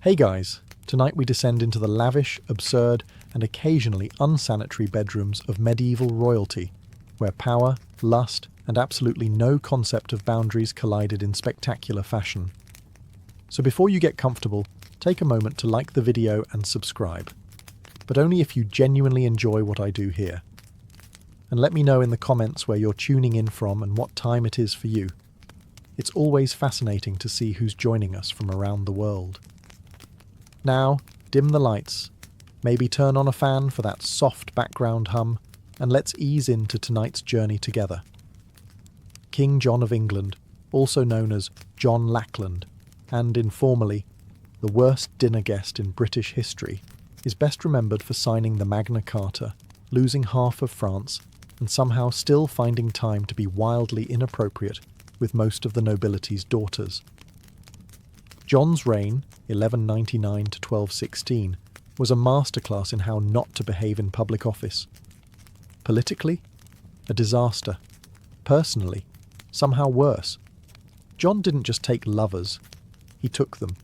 Hey guys, tonight we descend into the lavish, absurd, and occasionally unsanitary bedrooms of medieval royalty, where power, lust, and absolutely no concept of boundaries collided in spectacular fashion. So before you get comfortable, take a moment to like the video and subscribe. But only if you genuinely enjoy what I do here. And let me know in the comments where you're tuning in from and what time it is for you. It's always fascinating to see who's joining us from around the world. Now, dim the lights, maybe turn on a fan for that soft background hum, and let's ease into tonight's journey together. King John of England, also known as John Lackland, and informally, the worst dinner guest in British history, is best remembered for signing the Magna Carta, losing half of France, and somehow still finding time to be wildly inappropriate with most of the nobility's daughters. John's reign, 1199 to 1216, was a masterclass in how not to behave in public office. Politically, a disaster. Personally, somehow worse. John didn't just take lovers, he took them.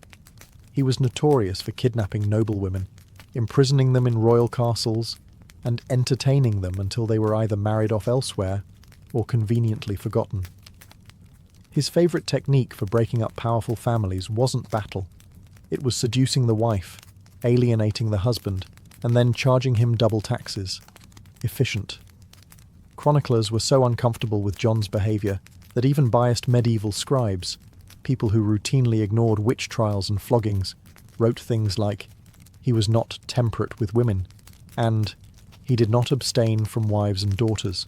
He was notorious for kidnapping noblewomen, imprisoning them in royal castles, and entertaining them until they were either married off elsewhere or conveniently forgotten. His favourite technique for breaking up powerful families wasn't battle. It was seducing the wife, alienating the husband, and then charging him double taxes. Efficient. Chroniclers were so uncomfortable with John's behaviour that even biased medieval scribes, people who routinely ignored witch trials and floggings, wrote things like, "He was not temperate with women," and "He did not abstain from wives and daughters."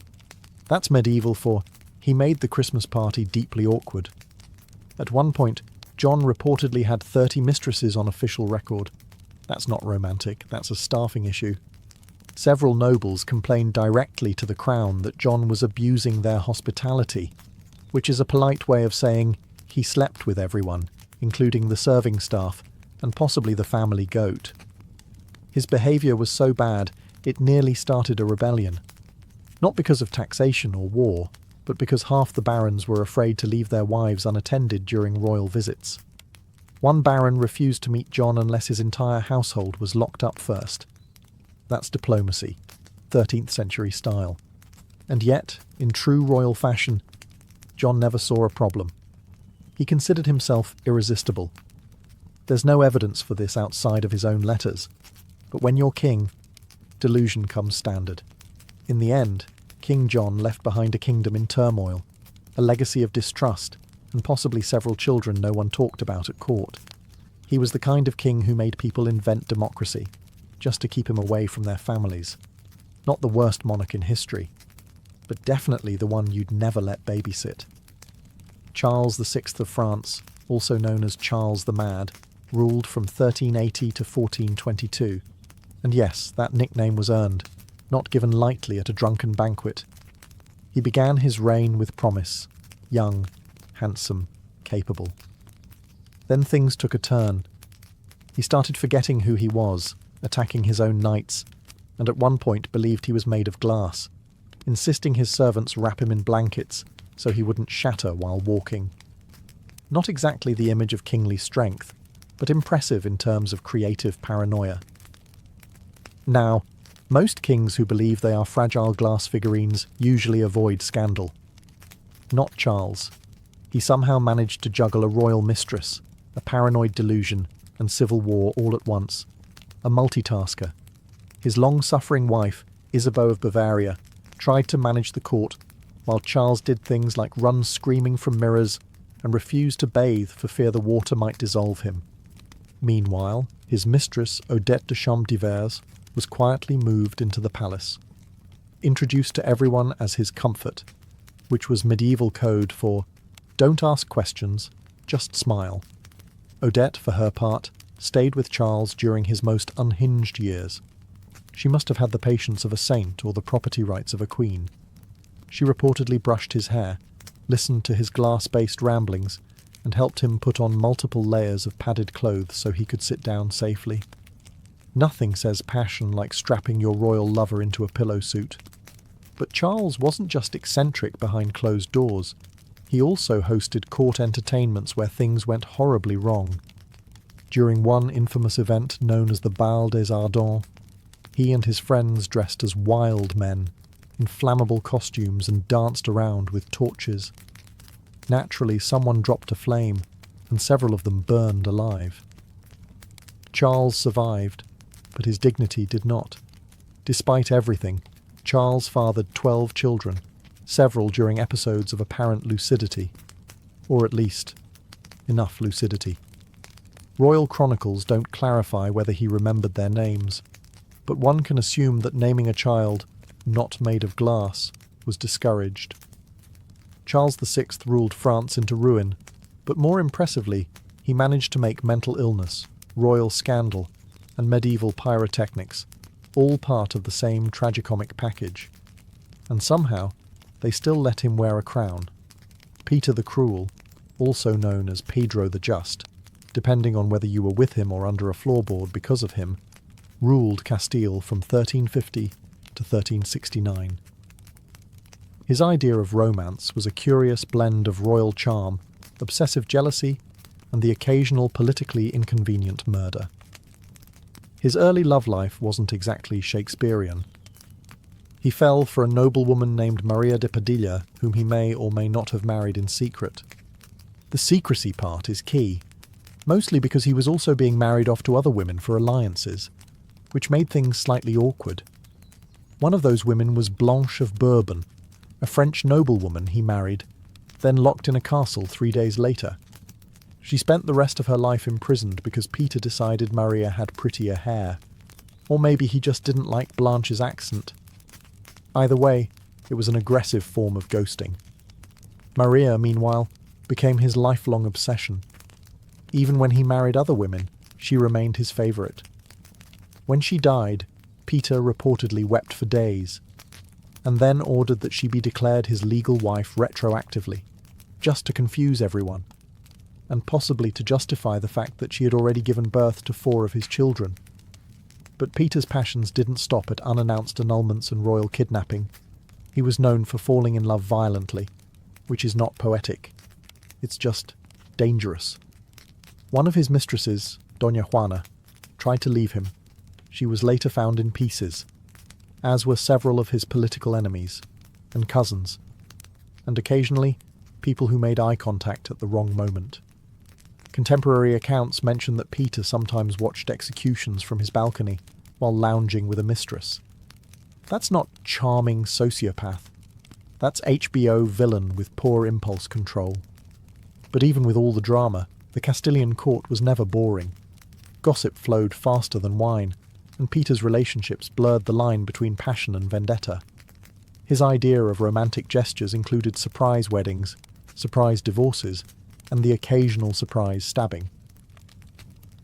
That's medieval for "He made the Christmas party deeply awkward." At one point, John reportedly had 30 mistresses on official record. That's not romantic, that's a staffing issue. Several nobles complained directly to the crown that John was abusing their hospitality, which is a polite way of saying he slept with everyone, including the serving staff, and possibly the family goat. His behaviour was so bad, it nearly started a rebellion. Not because of taxation or war, but because half the barons were afraid to leave their wives unattended during royal visits. One baron refused to meet John unless his entire household was locked up first. That's diplomacy, 13th century style. And yet, in true royal fashion, John never saw a problem. He considered himself irresistible. There's no evidence for this outside of his own letters, but when you're king, delusion comes standard. In the end, King John left behind a kingdom in turmoil, a legacy of distrust, and possibly several children no one talked about at court. He was the kind of king who made people invent democracy, just to keep him away from their families. Not the worst monarch in history, but definitely the one you'd never let babysit. Charles VI of France, also known as Charles the Mad, ruled from 1380 to 1422. And yes, that nickname was earned, not given lightly at a drunken banquet. He began his reign with promise, young, handsome, capable. Then things took a turn. He started forgetting who he was, attacking his own knights, and at one point believed he was made of glass, insisting his servants wrap him in blankets so he wouldn't shatter while walking. Not exactly the image of kingly strength, but impressive in terms of creative paranoia. Now, most kings who believe they are fragile glass figurines usually avoid scandal. Not Charles. He somehow managed to juggle a royal mistress, a paranoid delusion, and civil war all at once. A multitasker. His long-suffering wife, Isabeau of Bavaria, tried to manage the court, while Charles did things like run screaming from mirrors and refused to bathe for fear the water might dissolve him. Meanwhile, his mistress, Odette de Champdivers, was quietly moved into the palace, introduced to everyone as his comfort, which was medieval code for "don't ask questions, just smile." Odette, for her part, stayed with Charles during his most unhinged years. She must have had the patience of a saint or the property rights of a queen. She reportedly brushed his hair, listened to his glass-based ramblings, and helped him put on multiple layers of padded clothes so he could sit down safely. Nothing says passion like strapping your royal lover into a pillow suit. But Charles wasn't just eccentric behind closed doors. He also hosted court entertainments where things went horribly wrong. During one infamous event known as the Bal des Ardents, he and his friends dressed as wild men in flammable costumes and danced around with torches. Naturally, someone dropped a flame, and several of them burned alive. Charles survived, but his dignity did not. Despite everything, Charles fathered 12 children, several during episodes of apparent lucidity, or at least, enough lucidity. Royal chronicles don't clarify whether he remembered their names, but one can assume that naming a child not made of glass was discouraged. Charles VI ruled France into ruin, but more impressively, he managed to make mental illness, royal scandal, and medieval pyrotechnics all part of the same tragicomic package. And somehow, they still let him wear a crown. Peter the Cruel, also known as Pedro the Just, depending on whether you were with him or under a floorboard because of him, ruled Castile from 1350 to 1369. His idea of romance was a curious blend of royal charm, obsessive jealousy, and the occasional politically inconvenient murder. His early love life wasn't exactly Shakespearean. He fell for a noblewoman named Maria de Padilla, whom he may or may not have married in secret. The secrecy part is key, mostly because he was also being married off to other women for alliances, which made things slightly awkward. One of those women was Blanche of Bourbon, a French noblewoman he married, then locked in a castle 3 days later. She spent the rest of her life imprisoned because Peter decided Maria had prettier hair. Or maybe he just didn't like Blanche's accent. Either way, it was an aggressive form of ghosting. Maria, meanwhile, became his lifelong obsession. Even when he married other women, she remained his favourite. When she died, Peter reportedly wept for days, and then ordered that she be declared his legal wife retroactively, just to confuse everyone, and possibly to justify the fact that she had already given birth to 4 of his children. But Peter's passions didn't stop at unannounced annulments and royal kidnapping. He was known for falling in love violently, which is not poetic. It's just dangerous. One of his mistresses, Doña Juana, tried to leave him. She was later found in pieces, as were several of his political enemies and cousins, and occasionally people who made eye contact at the wrong moment. Contemporary accounts mention that Peter sometimes watched executions from his balcony while lounging with a mistress. That's not charming sociopath. That's HBO villain with poor impulse control. But even with all the drama, the Castilian court was never boring. Gossip flowed faster than wine, and Peter's relationships blurred the line between passion and vendetta. His idea of romantic gestures included surprise weddings, surprise divorces, and the occasional surprise stabbing.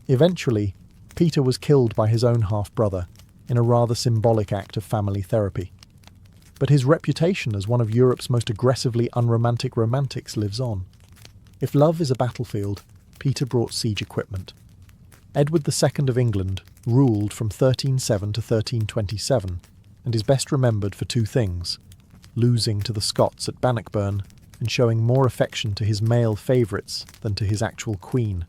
Eventually, Peter was killed by his own half-brother in a rather symbolic act of family therapy. But his reputation as one of Europe's most aggressively unromantic romantics lives on. If love is a battlefield, Peter brought siege equipment. Edward II of England ruled from 1307 to 1327, and is best remembered for 2 things: losing to the Scots at Bannockburn and showing more affection to his male favourites than to his actual queen.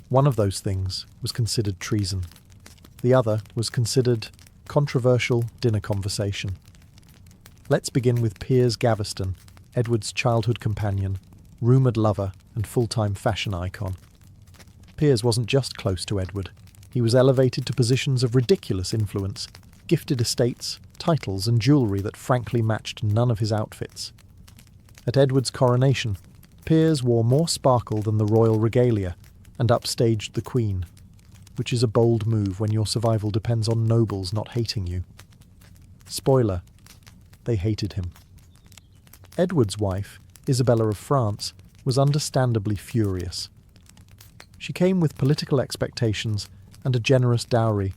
One of those things was considered treason. The other was considered controversial dinner conversation. Let's begin with Piers Gaveston, Edward's childhood companion, rumoured lover and full-time fashion icon. Piers wasn't just close to Edward. He was elevated to positions of ridiculous influence, gifted estates, titles and jewellery that frankly matched none of his outfits. At Edward's coronation, Piers wore more sparkle than the royal regalia and upstaged the Queen, which is a bold move when your survival depends on nobles not hating you. Spoiler, they hated him. Edward's wife, Isabella of France, was understandably furious. She came with political expectations and a generous dowry,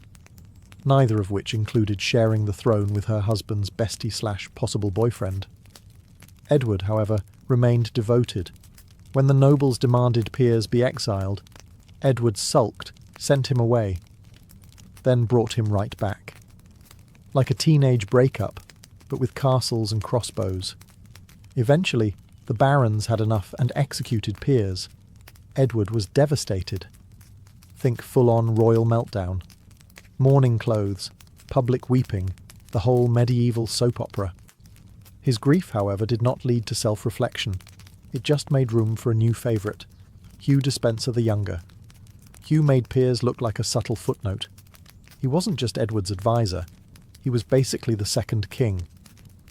neither of which included sharing the throne with her husband's bestie/possible boyfriend. Edward, however, remained devoted. When the nobles demanded Piers be exiled, Edward sulked, sent him away, then brought him right back. Like a teenage breakup, but with castles and crossbows. Eventually, the barons had enough and executed Piers. Edward was devastated. Think full-on royal meltdown. Mourning clothes, public weeping, the whole medieval soap opera. His grief, however, did not lead to self-reflection. It just made room for a new favourite, Hugh Despenser the Younger. Hugh made Piers look like a subtle footnote. He wasn't just Edward's advisor, he was basically the second king.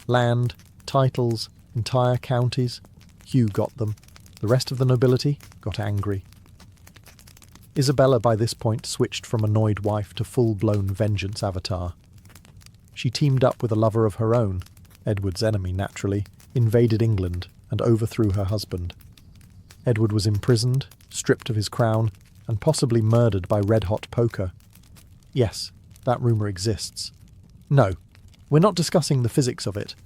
Land, titles, entire counties, Hugh got them. The rest of the nobility got angry. Isabella by this point switched from annoyed wife to full-blown vengeance avatar. She teamed up with a lover of her own, Edward's enemy naturally, invaded England and overthrew her husband. Edward was imprisoned, stripped of his crown, and possibly murdered by red-hot poker. Yes, that rumour exists. No, we're not discussing the physics of it.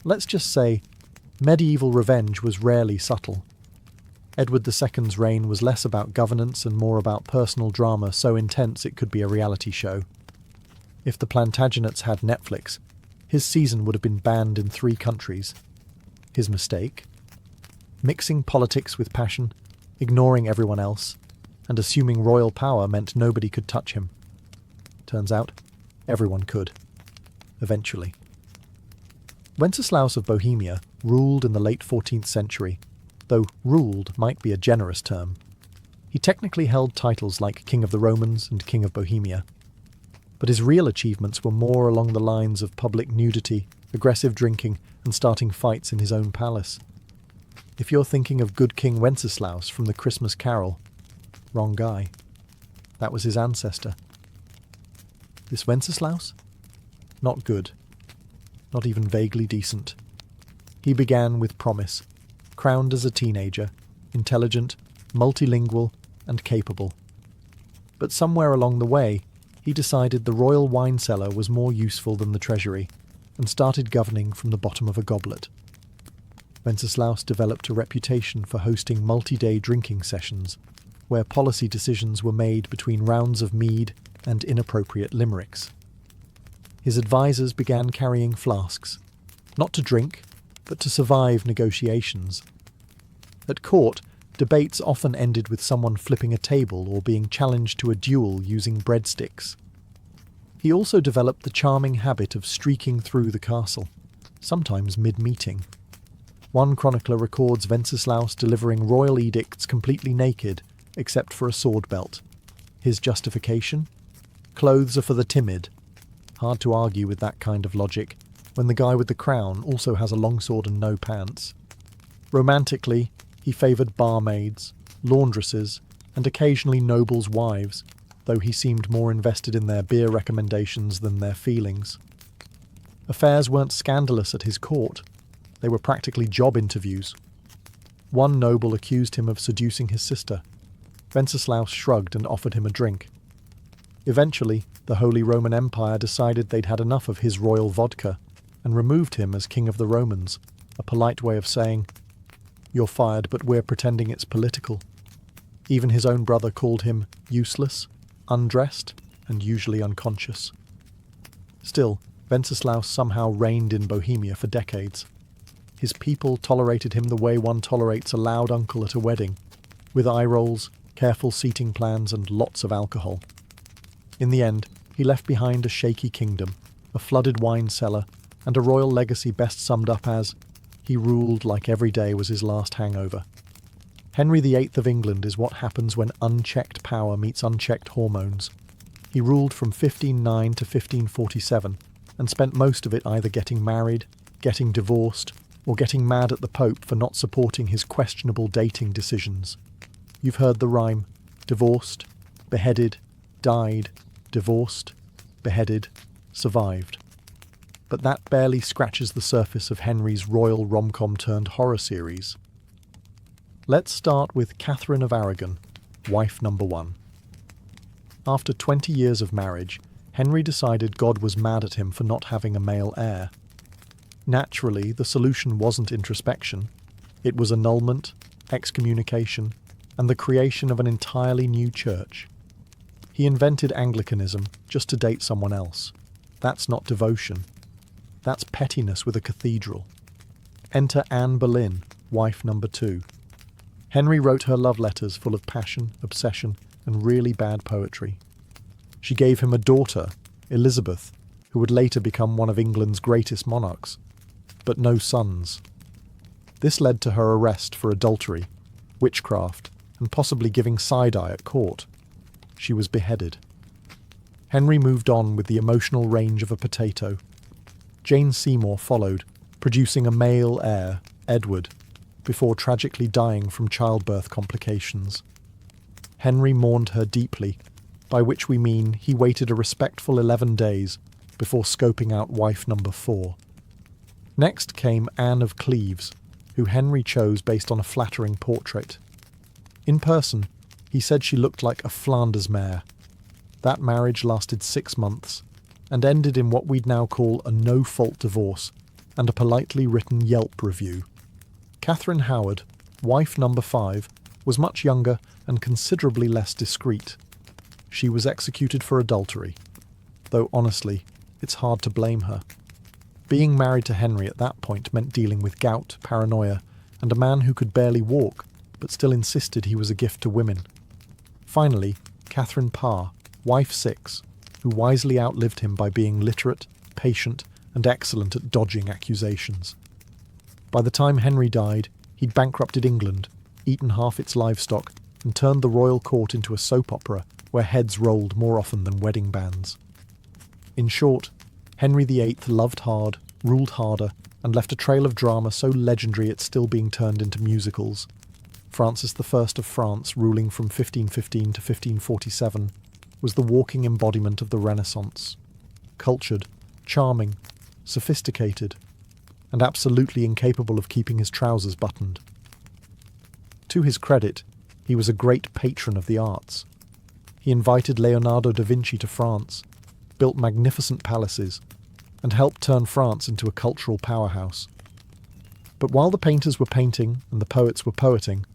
Let's just say, medieval revenge was rarely subtle. Edward II's reign was less about governance and more about personal drama so intense it could be a reality show. If the Plantagenets had Netflix, his season would have been banned in 3 countries. His mistake? Mixing politics with passion, ignoring everyone else, and assuming royal power meant nobody could touch him. Turns out, everyone could. Eventually. Wenceslaus of Bohemia ruled in the late 14th century, though ruled might be a generous term. He technically held titles like King of the Romans and King of Bohemia. But his real achievements were more along the lines of public nudity, aggressive drinking, and starting fights in his own palace. If you're thinking of good King Wenceslaus from the Christmas Carol, wrong guy. That was his ancestor. This Wenceslaus? Not good. Not even vaguely decent. He began with promise, crowned as a teenager, intelligent, multilingual, and capable. But somewhere along the way, he decided the royal wine cellar was more useful than the treasury, and started governing from the bottom of a goblet. Wenceslaus developed a reputation for hosting multi-day drinking sessions, where policy decisions were made between rounds of mead and inappropriate limericks. His advisors began carrying flasks, not to drink, but to survive negotiations. At court, debates often ended with someone flipping a table or being challenged to a duel using breadsticks. He also developed the charming habit of streaking through the castle, sometimes mid-meeting. One chronicler records Wenceslaus delivering royal edicts completely naked, except for a sword belt. His justification? Clothes are for the timid. Hard to argue with that kind of logic, when the guy with the crown also has a longsword and no pants. Romantically, he favoured barmaids, laundresses, and occasionally nobles' wives, though he seemed more invested in their beer recommendations than their feelings. Affairs weren't scandalous at his court. They were practically job interviews. One noble accused him of seducing his sister. Wenceslaus shrugged and offered him a drink. Eventually, the Holy Roman Empire decided they'd had enough of his royal vodka and removed him as King of the Romans, a polite way of saying, "You're fired, but we're pretending it's political." Even his own brother called him useless, undressed, and usually unconscious. Still, Wenceslaus somehow reigned in Bohemia for decades. His people tolerated him the way one tolerates a loud uncle at a wedding, with eye rolls, careful seating plans, and lots of alcohol. In the end, he left behind a shaky kingdom, a flooded wine cellar, and a royal legacy best summed up as, he ruled like every day was his last hangover. Henry VIII of England is what happens when unchecked power meets unchecked hormones. He ruled from 1509 to 1547, and spent most of it either getting married, getting divorced, or getting mad at the Pope for not supporting his questionable dating decisions. You've heard the rhyme, divorced, beheaded, died, divorced, beheaded, survived. But that barely scratches the surface of Henry's royal rom-com turned horror series. Let's start with Catherine of Aragon, wife number 1. After 20 years of marriage, Henry decided God was mad at him for not having a male heir. Naturally, the solution wasn't introspection. It was annulment, excommunication, and the creation of an entirely new church. He invented Anglicanism just to date someone else. That's not devotion. That's pettiness with a cathedral. Enter Anne Boleyn, wife number 2. Henry wrote her love letters full of passion, obsession, and really bad poetry. She gave him a daughter, Elizabeth, who would later become one of England's greatest monarchs, but no sons. This led to her arrest for adultery, witchcraft, and possibly giving side-eye at court. She was beheaded. Henry moved on with the emotional range of a potato. Jane Seymour followed, producing a male heir, Edward, before tragically dying from childbirth complications. Henry mourned her deeply, by which we mean he waited a respectful 11 days before scoping out wife number 4. Next came Anne of Cleves, who Henry chose based on a flattering portrait. In person, he said she looked like a Flanders mare. That marriage lasted 6 months and ended in what we'd now call a no-fault divorce and a politely written Yelp review. Catherine Howard, wife number 5, was much younger and considerably less discreet. She was executed for adultery, though honestly, it's hard to blame her. Being married to Henry at that point meant dealing with gout, paranoia, and a man who could barely walk, but still insisted he was a gift to women. Finally, Catherine Parr, wife 6, who wisely outlived him by being literate, patient, and excellent at dodging accusations. By the time Henry died, he'd bankrupted England, eaten half its livestock, and turned the royal court into a soap opera where heads rolled more often than wedding bands. In short, Henry VIII loved hard, ruled harder, and left a trail of drama so legendary it's still being turned into musicals. Francis I of France, ruling from 1515 to 1547, was the walking embodiment of the Renaissance. Cultured, charming, sophisticated, and absolutely incapable of keeping his trousers buttoned. To his credit, he was a great patron of the arts. He invited Leonardo da Vinci to France, built magnificent palaces, and helped turn France into a cultural powerhouse. But while the painters were painting and the poets were poeting,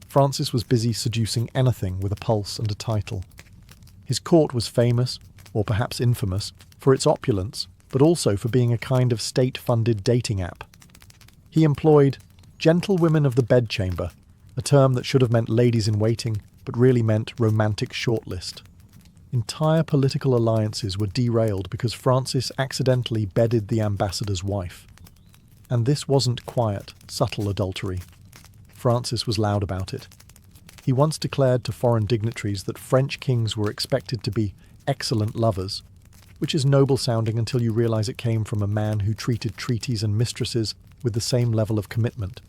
Francis was busy seducing anything with a pulse and a title. His court was famous, or perhaps infamous, for its opulence, but also for being a kind of state-funded dating app. He employed gentlewomen of the bedchamber, a term that should have meant ladies-in-waiting, but really meant romantic shortlist. Entire political alliances were derailed because Francis accidentally bedded the ambassador's wife. And this wasn't quiet, subtle adultery. Francis was loud about it. He once declared to foreign dignitaries that French kings were expected to be excellent lovers, which is noble-sounding until you realize it came from a man who treated treaties and mistresses with the same level of commitment,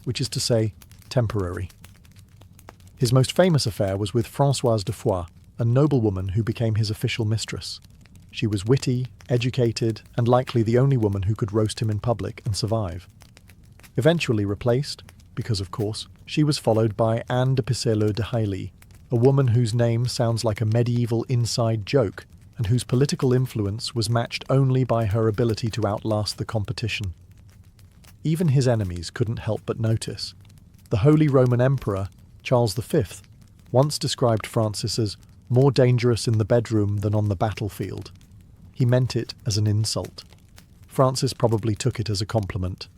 which is to say, temporary. His most famous affair was with Françoise de Foix, a noblewoman who became his official mistress. She was witty, educated, and likely the only woman who could roast him in public and survive. Eventually replaced, because of course, she was followed by Anne de Pisseleu de Hailly, a woman whose name sounds like a medieval inside joke and whose political influence was matched only by her ability to outlast the competition. Even his enemies couldn't help but notice. The Holy Roman Emperor, Charles V, once described Francis as more dangerous in the bedroom than on the battlefield. He meant it as an insult. Francis probably took it as a compliment.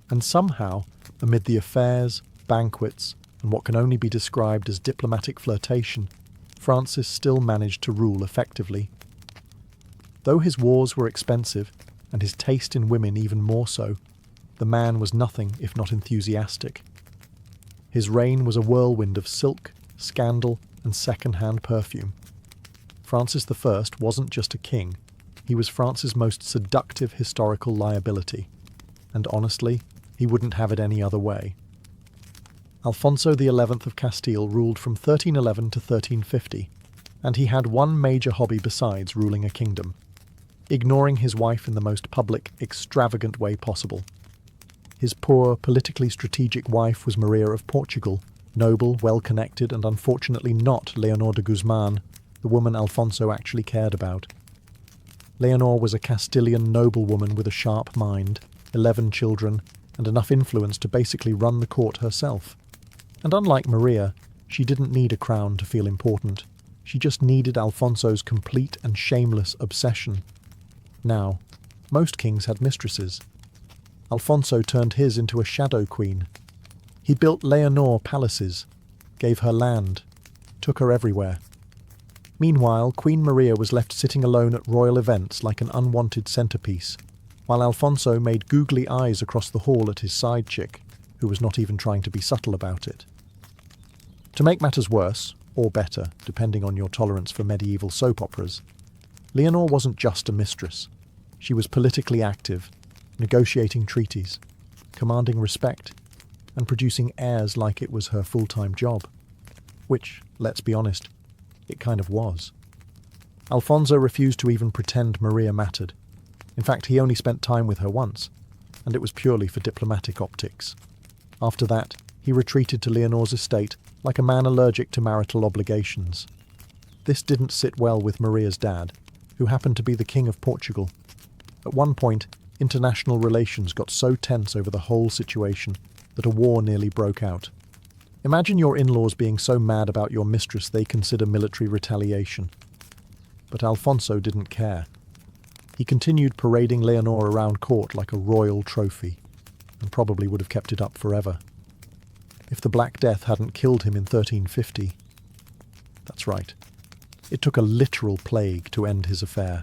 And somehow, amid the affairs, banquets, and what can only be described as diplomatic flirtation, Francis still managed to rule effectively. Though his wars were expensive, and his taste in women even more so, the man was nothing if not enthusiastic. His reign was a whirlwind of silk, scandal, and second-hand perfume. Francis I wasn't just a king, he was France's most seductive historical liability. And honestly, he wouldn't have it any other way. Alfonso XI of Castile ruled from 1311 to 1350, and he had one major hobby besides ruling a kingdom: ignoring his wife in the most public, extravagant way possible. His poor, politically strategic wife was Maria of Portugal, noble, well-connected, and unfortunately not Leonor de Guzman, the woman Alfonso actually cared about. Leonor was a Castilian noblewoman with a sharp mind, 11 children, and enough influence to basically run the court herself. And unlike Maria, she didn't need a crown to feel important. She just needed Alfonso's complete and shameless obsession. Now, most kings had mistresses. Alfonso turned his into a shadow queen. He built Leonor palaces, gave her land, took her everywhere. Meanwhile, Queen Maria was left sitting alone at royal events like an unwanted centerpiece, while Alfonso made googly eyes across the hall at his side chick, who was not even trying to be subtle about it. To make matters worse, or better, depending on your tolerance for medieval soap operas, Leonor wasn't just a mistress. She was politically active, negotiating treaties, commanding respect, and producing heirs like it was her full-time job. Which, let's be honest, it kind of was. Alfonso refused to even pretend Maria mattered. In fact, he only spent time with her once, and it was purely for diplomatic optics. After that, he retreated to Leonor's estate like a man allergic to marital obligations. This didn't sit well with Maria's dad, who happened to be the King of Portugal. At one point, international relations got so tense over the whole situation that a war nearly broke out. Imagine your in-laws being so mad about your mistress they consider military retaliation. But Alfonso didn't care. He continued parading Leonor around court like a royal trophy, and probably would have kept it up forever. If the Black Death hadn't killed him in 1350. That's right. It took a literal plague to end his affair.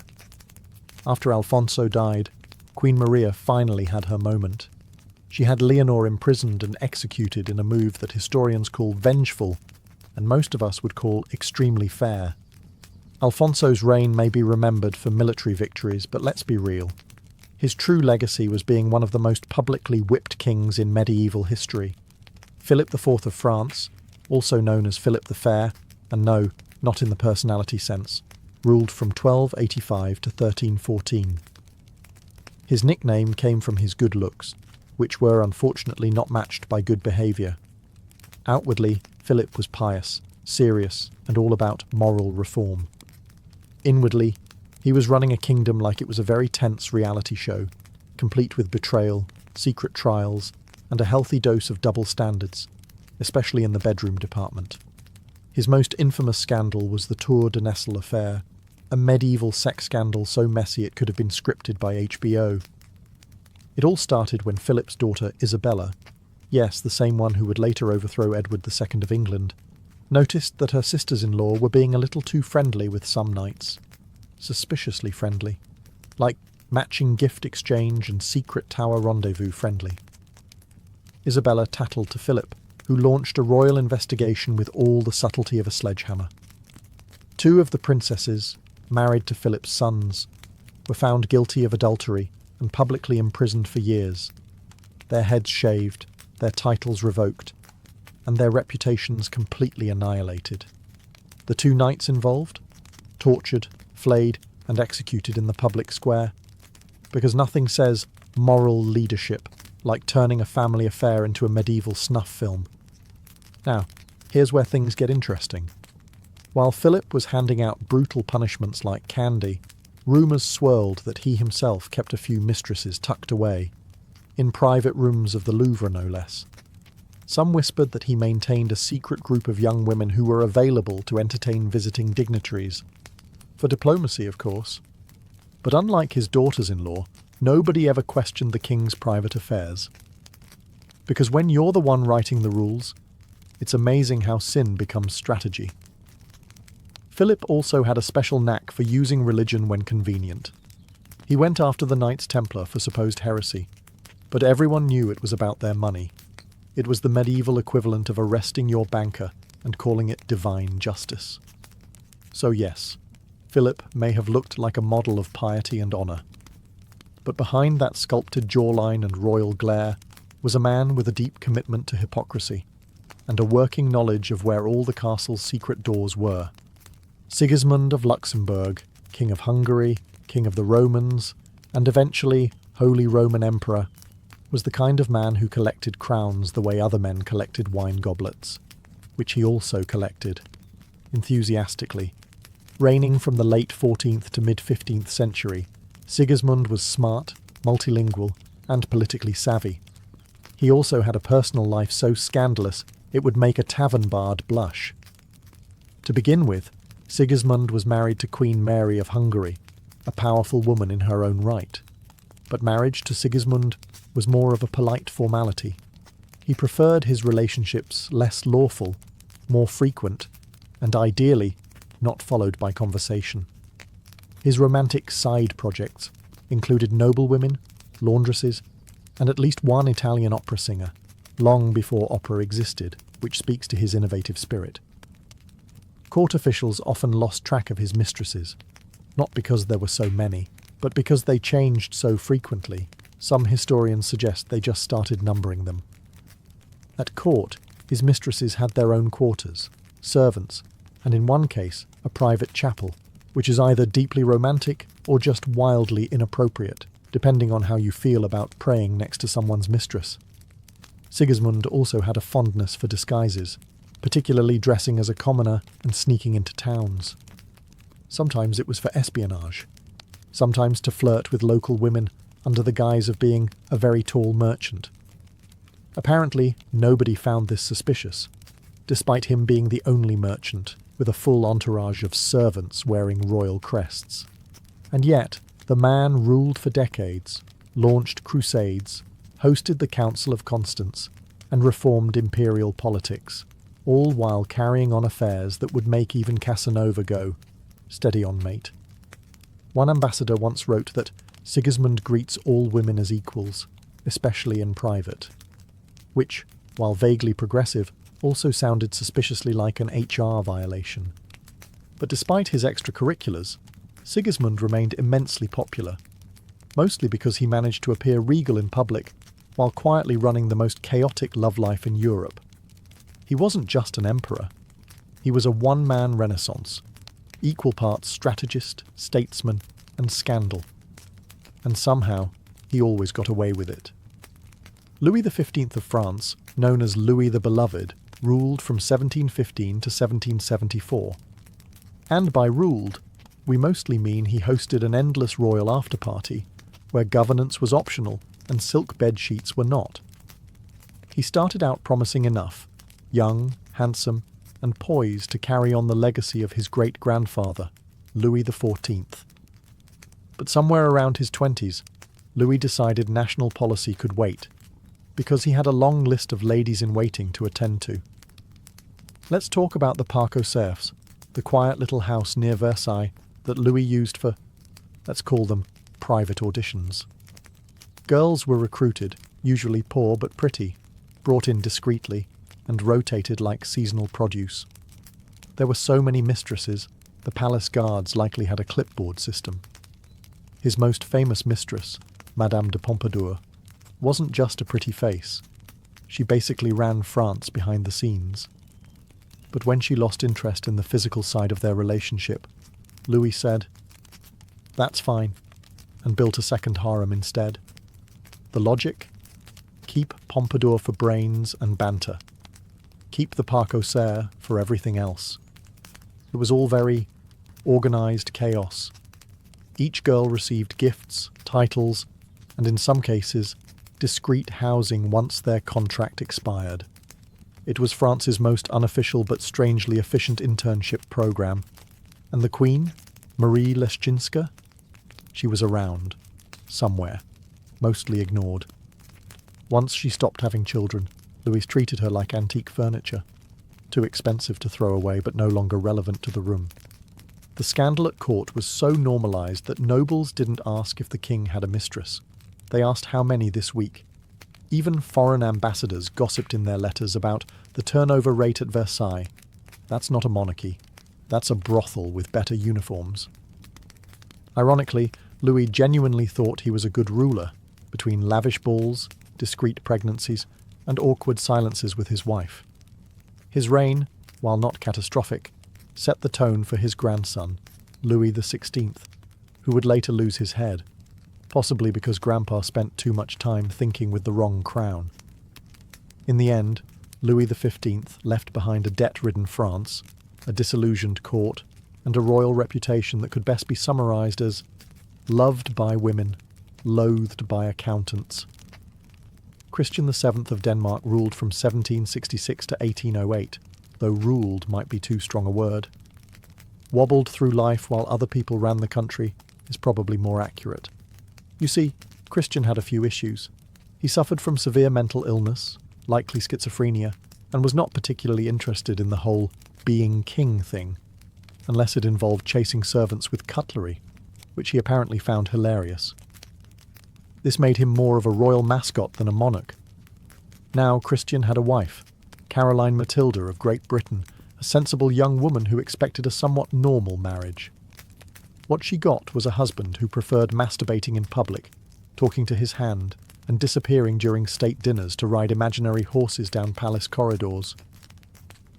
After Alfonso died, Queen Maria finally had her moment. She had Leonor imprisoned and executed in a move that historians call vengeful, and most of us would call extremely fair. Alfonso's reign may be remembered for military victories, but let's be real. His true legacy was being one of the most publicly whipped kings in medieval history. Philip IV of France, also known as Philip the Fair, and no, not in the personality sense, ruled from 1285 to 1314. His nickname came from his good looks, which were unfortunately not matched by good behaviour. Outwardly, Philip was pious, serious, and all about moral reform. Inwardly, he was running a kingdom like it was a very tense reality show, complete with betrayal, secret trials, and a healthy dose of double standards, especially in the bedroom department. His most infamous scandal was the Tour de Nesle affair, a medieval sex scandal so messy it could have been scripted by HBO. It all started when Philip's daughter Isabella, yes, the same one who would later overthrow Edward II of England, noticed that her sisters-in-law were being a little too friendly with some knights. Suspiciously friendly. Like matching gift exchange and secret tower rendezvous friendly. Isabella tattled to Philip, who launched a royal investigation with all the subtlety of a sledgehammer. 2 of the princesses, married to Philip's sons, were found guilty of adultery and publicly imprisoned for years, their heads shaved, their titles revoked, and their reputations completely annihilated. The 2 knights involved? Tortured, flayed, and executed in the public square. Because nothing says moral leadership like turning a family affair into a medieval snuff film. Now, here's where things get interesting. While Philip was handing out brutal punishments like candy, rumours swirled that he himself kept a few mistresses tucked away, in private rooms of the Louvre no less. Some whispered that he maintained a secret group of young women who were available to entertain visiting dignitaries. For diplomacy, of course. But unlike his daughters-in-law, nobody ever questioned the king's private affairs. Because when you're the one writing the rules, it's amazing how sin becomes strategy. Philip also had a special knack for using religion when convenient. He went after the Knights Templar for supposed heresy, but everyone knew it was about their money. It was the medieval equivalent of arresting your banker and calling it divine justice. So yes, Philip may have looked like a model of piety and honour. But behind that sculpted jawline and royal glare was a man with a deep commitment to hypocrisy, and a working knowledge of where all the castle's secret doors were. Sigismund of Luxembourg, King of Hungary, King of the Romans, and eventually Holy Roman Emperor, was the kind of man who collected crowns the way other men collected wine goblets, which he also collected, enthusiastically. Reigning from the late 14th to mid-15th century, Sigismund was smart, multilingual, and politically savvy. He also had a personal life so scandalous it would make a tavern bard blush. To begin with, Sigismund was married to Queen Mary of Hungary, a powerful woman in her own right. But marriage to Sigismund was more of a polite formality. He preferred his relationships less lawful, more frequent, and ideally, not followed by conversation. His romantic side projects included noblewomen, laundresses, and at least one Italian opera singer, long before opera existed, which speaks to his innovative spirit. Court officials often lost track of his mistresses, not because there were so many, but because they changed so frequently. Some historians suggest they just started numbering them. At court, his mistresses had their own quarters, servants, and in one case, a private chapel, which is either deeply romantic or just wildly inappropriate, depending on how you feel about praying next to someone's mistress. Sigismund also had a fondness for disguises, particularly dressing as a commoner and sneaking into towns. Sometimes it was for espionage, sometimes to flirt with local women under the guise of being a very tall merchant. Apparently, nobody found this suspicious, despite him being the only merchant with a full entourage of servants wearing royal crests. And yet, the man ruled for decades, launched crusades, hosted the Council of Constance, and reformed imperial politics, all while carrying on affairs that would make even Casanova go, "Steady on, mate." One ambassador once wrote that Sigismund greets all women as equals, especially in private, which, while vaguely progressive, also sounded suspiciously like an HR violation. But despite his extracurriculars, Sigismund remained immensely popular, mostly because he managed to appear regal in public while quietly running the most chaotic love life in Europe. He wasn't just an emperor. He was a one-man renaissance, equal parts strategist, statesman, and scandal. And somehow, he always got away with it. Louis XV of France, known as Louis the Beloved, ruled from 1715 to 1774. And by ruled, we mostly mean he hosted an endless royal after-party, where governance was optional and silk bed sheets were not. He started out promising enough, young, handsome, and poised to carry on the legacy of his great-grandfather, Louis XIV. But somewhere around his 20s, Louis decided national policy could wait, because he had a long list of ladies-in-waiting to attend to. Let's talk about the Parc aux Cerfs, the quiet little house near Versailles that Louis used for, let's call them, private auditions. Girls were recruited, usually poor but pretty, brought in discreetly, and rotated like seasonal produce. There were so many mistresses, the palace guards likely had a clipboard system. His most famous mistress, Madame de Pompadour, wasn't just a pretty face. She basically ran France behind the scenes. But when she lost interest in the physical side of their relationship, Louis said, "That's fine," and built a second harem instead. The logic? Keep Pompadour for brains and banter. Keep the Parc aux Cerfs for everything else. It was all very organised chaos. Each girl received gifts, titles, and in some cases, discreet housing once their contract expired. It was France's most unofficial but strangely efficient internship program. And the Queen, Marie Leszczyńska? She was around, somewhere, mostly ignored. Once she stopped having children, Louis treated her like antique furniture, too expensive to throw away but no longer relevant to the room. The scandal at court was so normalised that nobles didn't ask if the king had a mistress. They asked how many this week. Even foreign ambassadors gossiped in their letters about the turnover rate at Versailles. That's not a monarchy. That's a brothel with better uniforms. Ironically, Louis genuinely thought he was a good ruler, between lavish balls, discreet pregnancies, and awkward silences with his wife. His reign, while not catastrophic, set the tone for his grandson, Louis XVI, who would later lose his head, possibly because Grandpa spent too much time thinking with the wrong crown. In the end, Louis XV left behind a debt-ridden France, a disillusioned court, and a royal reputation that could best be summarised as loved by women, loathed by accountants. Christian VII of Denmark ruled from 1766 to 1808, though ruled might be too strong a word. Wobbled through life while other people ran the country is probably more accurate. You see, Christian had a few issues. He suffered from severe mental illness, likely schizophrenia, and was not particularly interested in the whole being king thing, unless it involved chasing servants with cutlery, which he apparently found hilarious. This made him more of a royal mascot than a monarch. Now Christian had a wife, Caroline Matilda of Great Britain, a sensible young woman who expected a somewhat normal marriage. What she got was a husband who preferred masturbating in public, talking to his hand, and disappearing during state dinners to ride imaginary horses down palace corridors.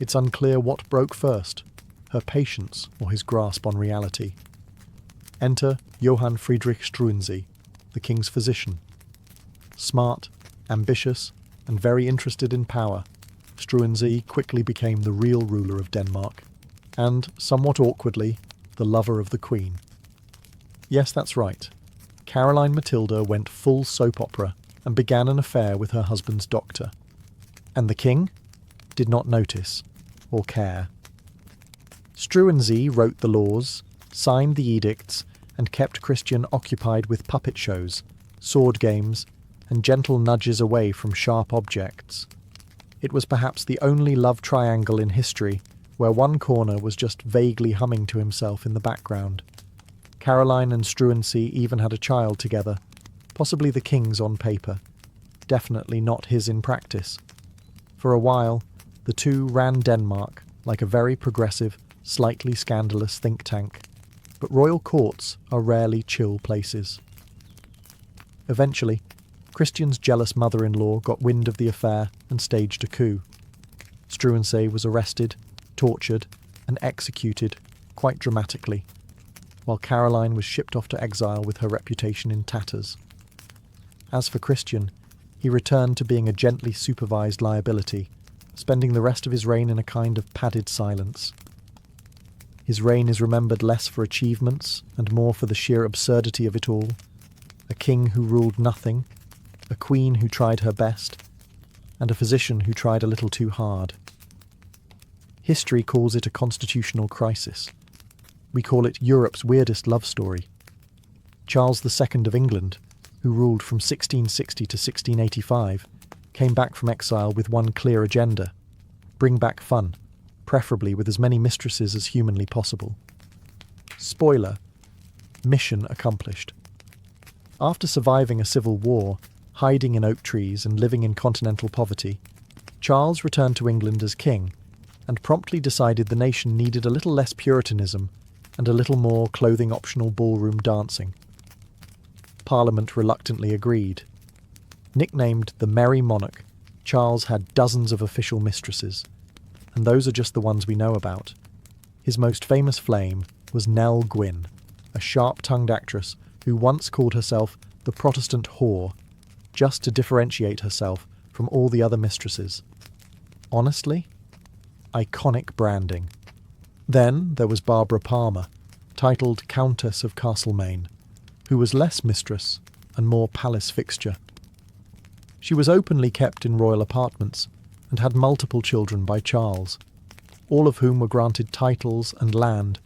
It's unclear what broke first, her patience or his grasp on reality. Enter Johann Friedrich Struensee, the king's physician. Smart, ambitious, and very interested in power, Struensee quickly became the real ruler of Denmark, and, somewhat awkwardly, the lover of the queen. Yes, that's right. Caroline Matilda went full soap opera and began an affair with her husband's doctor. And the king did not notice or care. Struensee wrote the laws, signed the edicts, and kept Christian occupied with puppet shows, sword games, and gentle nudges away from sharp objects. It was perhaps the only love triangle in history where one corner was just vaguely humming to himself in the background. Caroline and Struensee even had a child together, possibly the king's on paper, definitely not his in practice. For a while, the two ran Denmark like a very progressive, slightly scandalous think tank, but royal courts are rarely chill places. Eventually, Christian's jealous mother-in-law got wind of the affair and staged a coup. Struensee was arrested, tortured, and executed, quite dramatically, while Caroline was shipped off to exile with her reputation in tatters. As for Christian, he returned to being a gently supervised liability, spending the rest of his reign in a kind of padded silence. His reign is remembered less for achievements and more for the sheer absurdity of it all. A king who ruled nothing, a queen who tried her best, and a physician who tried a little too hard. History calls it a constitutional crisis. We call it Europe's weirdest love story. Charles II of England, who ruled from 1660 to 1685, came back from exile with one clear agenda: bring back fun, preferably with as many mistresses as humanly possible. Spoiler: mission accomplished. After surviving a civil war, hiding in oak trees and living in continental poverty, Charles returned to England as king and promptly decided the nation needed a little less puritanism and a little more clothing-optional ballroom dancing. Parliament reluctantly agreed. Nicknamed the Merry Monarch, Charles had dozens of official mistresses, and those are just the ones we know about. His most famous flame was Nell Gwyn, a sharp-tongued actress who once called herself the Protestant whore, just to differentiate herself from all the other mistresses. Honestly, iconic branding. Then there was Barbara Palmer, titled Countess of Castlemaine, who was less mistress and more palace fixture. She was openly kept in royal apartments and had multiple children by Charles, all of whom were granted titles and land,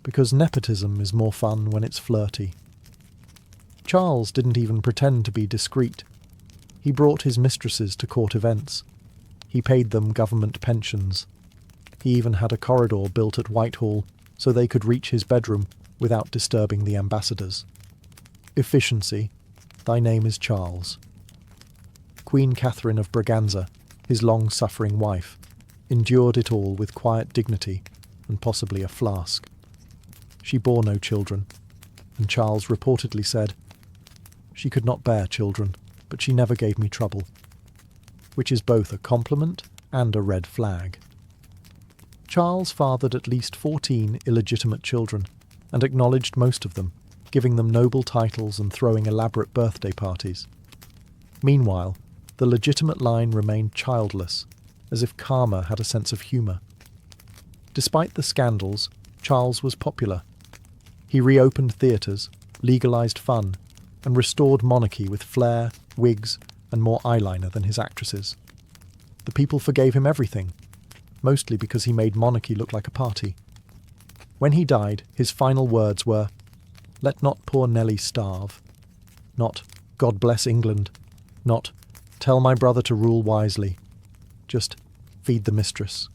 because nepotism is more fun when it's flirty. Charles didn't even pretend to be discreet. He brought his mistresses to court events. He paid them government pensions. He even had a corridor built at Whitehall so they could reach his bedroom without disturbing the ambassadors. Efficiency. Thy name is Charles. Queen Catherine of Braganza, his long-suffering wife, endured it all with quiet dignity and possibly a flask. She bore no children, and Charles reportedly said, "She could not bear children, but she never gave me trouble," which is both a compliment and a red flag. Charles fathered at least 14 illegitimate children, and acknowledged most of them, giving them noble titles and throwing elaborate birthday parties. Meanwhile, the legitimate line remained childless, as if karma had a sense of humour. Despite the scandals, Charles was popular. He reopened theatres, legalised fun, and restored monarchy with flair, wigs, and more eyeliner than his actresses. The people forgave him everything, mostly because he made monarchy look like a party. When he died, his final words were, "Let not poor Nelly starve," not "God bless England," not "Tell my brother to rule wisely," just "Feed the mistress."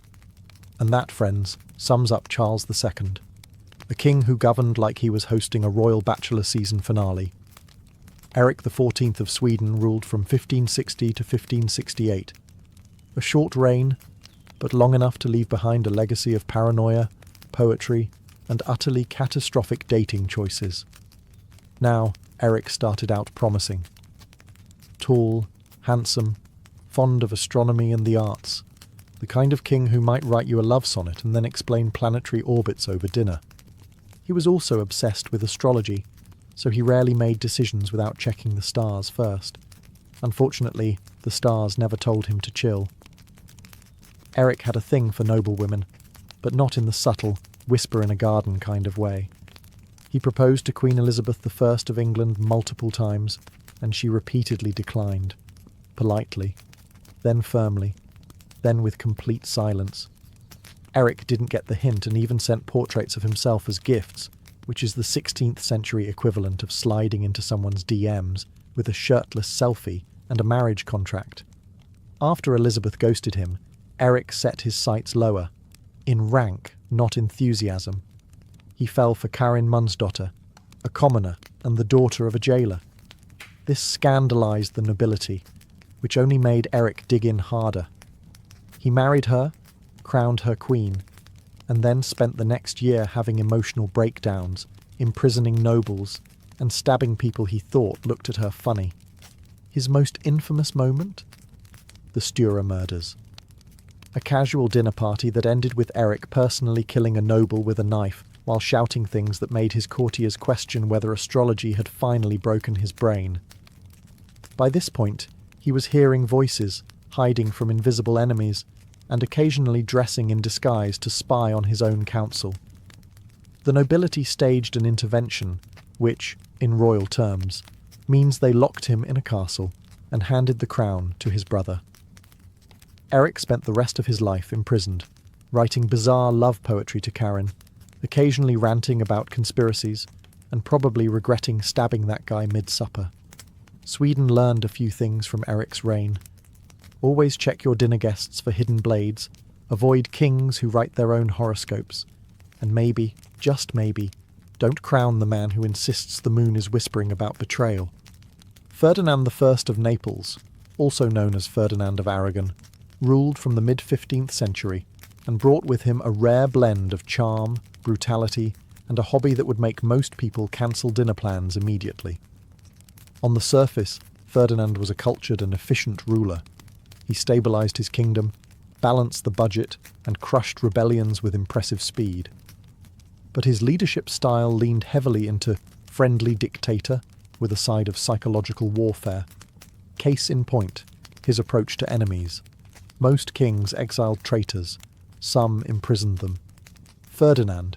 And that, friends, sums up Charles II, a king who governed like he was hosting a royal bachelor season finale. Eric XIV of Sweden ruled from 1560 to 1568. A short reign, but long enough to leave behind a legacy of paranoia, poetry, and utterly catastrophic dating choices. Now, Eric started out promising. Tall, handsome, fond of astronomy and the arts, the kind of king who might write you a love sonnet and then explain planetary orbits over dinner. He was also obsessed with astrology, so he rarely made decisions without checking the stars first. Unfortunately, the stars never told him to chill. Eric had a thing for noble women, but not in the subtle, whisper-in-a-garden kind of way. He proposed to Queen Elizabeth I of England multiple times, and she repeatedly declined, politely, then firmly, then with complete silence. Eric didn't get the hint and even sent portraits of himself as gifts, which is the 16th century equivalent of sliding into someone's DMs with a shirtless selfie and a marriage contract. After Elizabeth ghosted him, Eric set his sights lower, in rank, not enthusiasm. He fell for Karin Mundsdotter, a commoner and the daughter of a jailer. This scandalized the nobility, which only made Eric dig in harder. He married her, crowned her queen, and then spent the next year having emotional breakdowns, imprisoning nobles, and stabbing people he thought looked at her funny. His most infamous moment? The Stura murders. A casual dinner party that ended with Eric personally killing a noble with a knife while shouting things that made his courtiers question whether astrology had finally broken his brain. By this point, he was hearing voices, hiding from invisible enemies, and occasionally dressing in disguise to spy on his own council. The nobility staged an intervention, which, in royal terms, means they locked him in a castle and handed the crown to his brother. Eric spent the rest of his life imprisoned, writing bizarre love poetry to Karin, occasionally ranting about conspiracies, and probably regretting stabbing that guy mid-supper. Sweden learned a few things from Eric's reign. Always check your dinner guests for hidden blades, avoid kings who write their own horoscopes, and maybe, just maybe, don't crown the man who insists the moon is whispering about betrayal. Ferdinand I of Naples, also known as Ferdinand of Aragon, ruled from the mid-15th century and brought with him a rare blend of charm, brutality, and a hobby that would make most people cancel dinner plans immediately. On the surface, Ferdinand was a cultured and efficient ruler. He stabilized his kingdom, balanced the budget, and crushed rebellions with impressive speed. But his leadership style leaned heavily into friendly dictator with a side of psychological warfare. Case in point, his approach to enemies. Most kings exiled traitors, some imprisoned them. Ferdinand,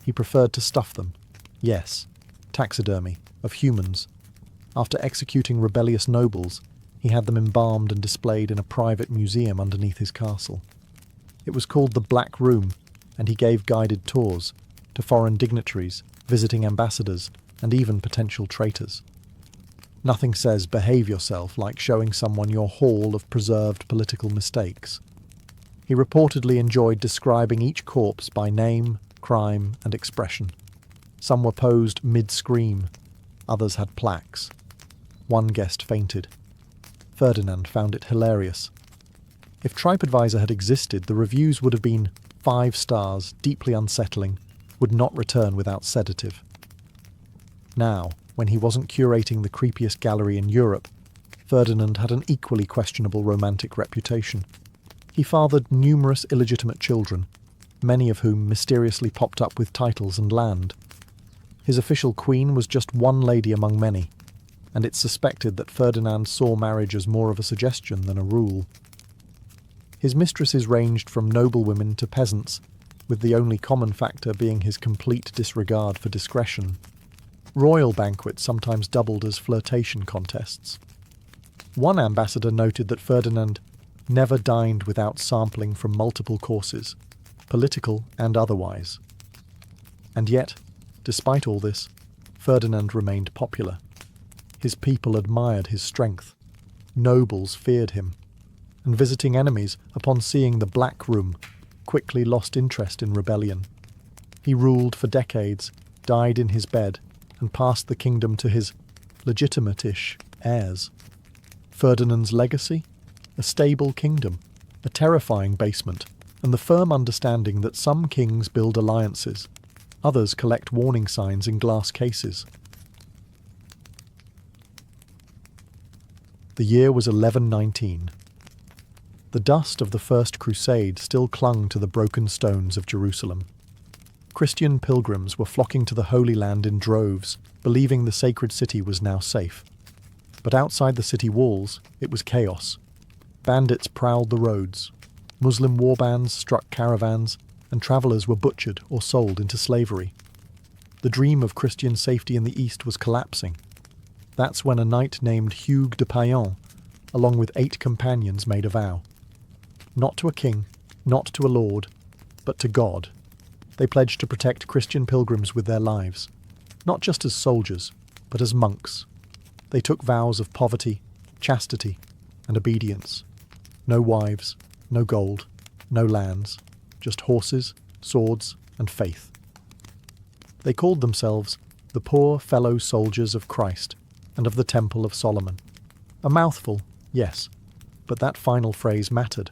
he preferred to stuff them. Yes, taxidermy, of humans. After executing rebellious nobles, he had them embalmed and displayed in a private museum underneath his castle. It was called the Black Room, and he gave guided tours to foreign dignitaries, visiting ambassadors, and even potential traitors. Nothing says behave yourself like showing someone your haul of preserved political mistakes. He reportedly enjoyed describing each corpse by name, crime, and expression. Some were posed mid-scream, others had plaques. One guest fainted. Ferdinand found it hilarious. If TripAdvisor had existed, the reviews would have been 5 stars, deeply unsettling, would not return without sedative. Now, when he wasn't curating the creepiest gallery in Europe, Ferdinand had an equally questionable romantic reputation. He fathered numerous illegitimate children, many of whom mysteriously popped up with titles and land. His official queen was just one lady among many, and it's suspected that Ferdinand saw marriage as more of a suggestion than a rule. His mistresses ranged from noblewomen to peasants, with the only common factor being his complete disregard for discretion. Royal banquets sometimes doubled as flirtation contests. One ambassador noted that Ferdinand never dined without sampling from multiple courses, political and otherwise. And yet, despite all this, Ferdinand remained popular. His people admired his strength. Nobles feared him. And visiting enemies, upon seeing the Black Room, quickly lost interest in rebellion. He ruled for decades, died in his bed, and passed the kingdom to his legitimate-ish heirs. Ferdinand's legacy? A stable kingdom, a terrifying basement, and the firm understanding that some kings build alliances, others collect warning signs in glass cases. The year was 1119. The dust of the First Crusade still clung to the broken stones of Jerusalem. Christian pilgrims were flocking to the Holy Land in droves, believing the sacred city was now safe. But outside the city walls, it was chaos. Bandits prowled the roads. Muslim warbands struck caravans, and travellers were butchered or sold into slavery. The dream of Christian safety in the East was collapsing. That's when a knight named Hugues de Payan, along with 8 companions, made a vow. Not to a king, not to a lord, but to God. They pledged to protect Christian pilgrims with their lives, not just as soldiers, but as monks. They took vows of poverty, chastity, and obedience. No wives, no gold, no lands, just horses, swords, and faith. They called themselves the poor fellow soldiers of Christ and of the Temple of Solomon. A mouthful, yes, but that final phrase mattered,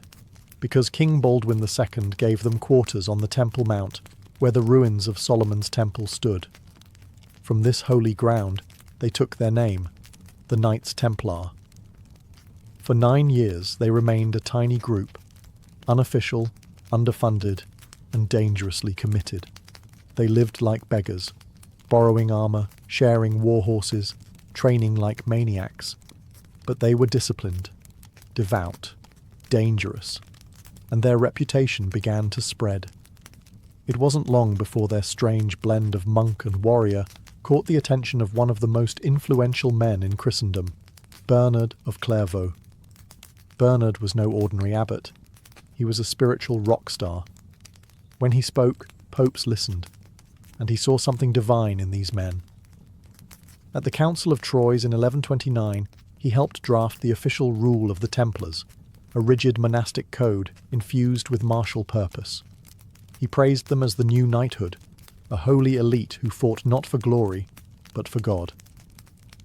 because King Baldwin II gave them quarters on the Temple Mount, where the ruins of Solomon's temple stood. From this holy ground, they took their name, the Knights Templar. For 9 years they remained a tiny group, unofficial, underfunded, and dangerously committed. They lived like beggars, borrowing armor, sharing war horses, training like maniacs. But they were disciplined, devout, dangerous, and their reputation began to spread. It wasn't long before their strange blend of monk and warrior caught the attention of one of the most influential men in Christendom, Bernard of Clairvaux. Bernard was no ordinary abbot. He was a spiritual rock star. When he spoke, popes listened, and he saw something divine in these men. At the Council of Troyes in 1129, he helped draft the official rule of the Templars, a rigid monastic code infused with martial purpose. He praised them as the new knighthood, a holy elite who fought not for glory, but for God.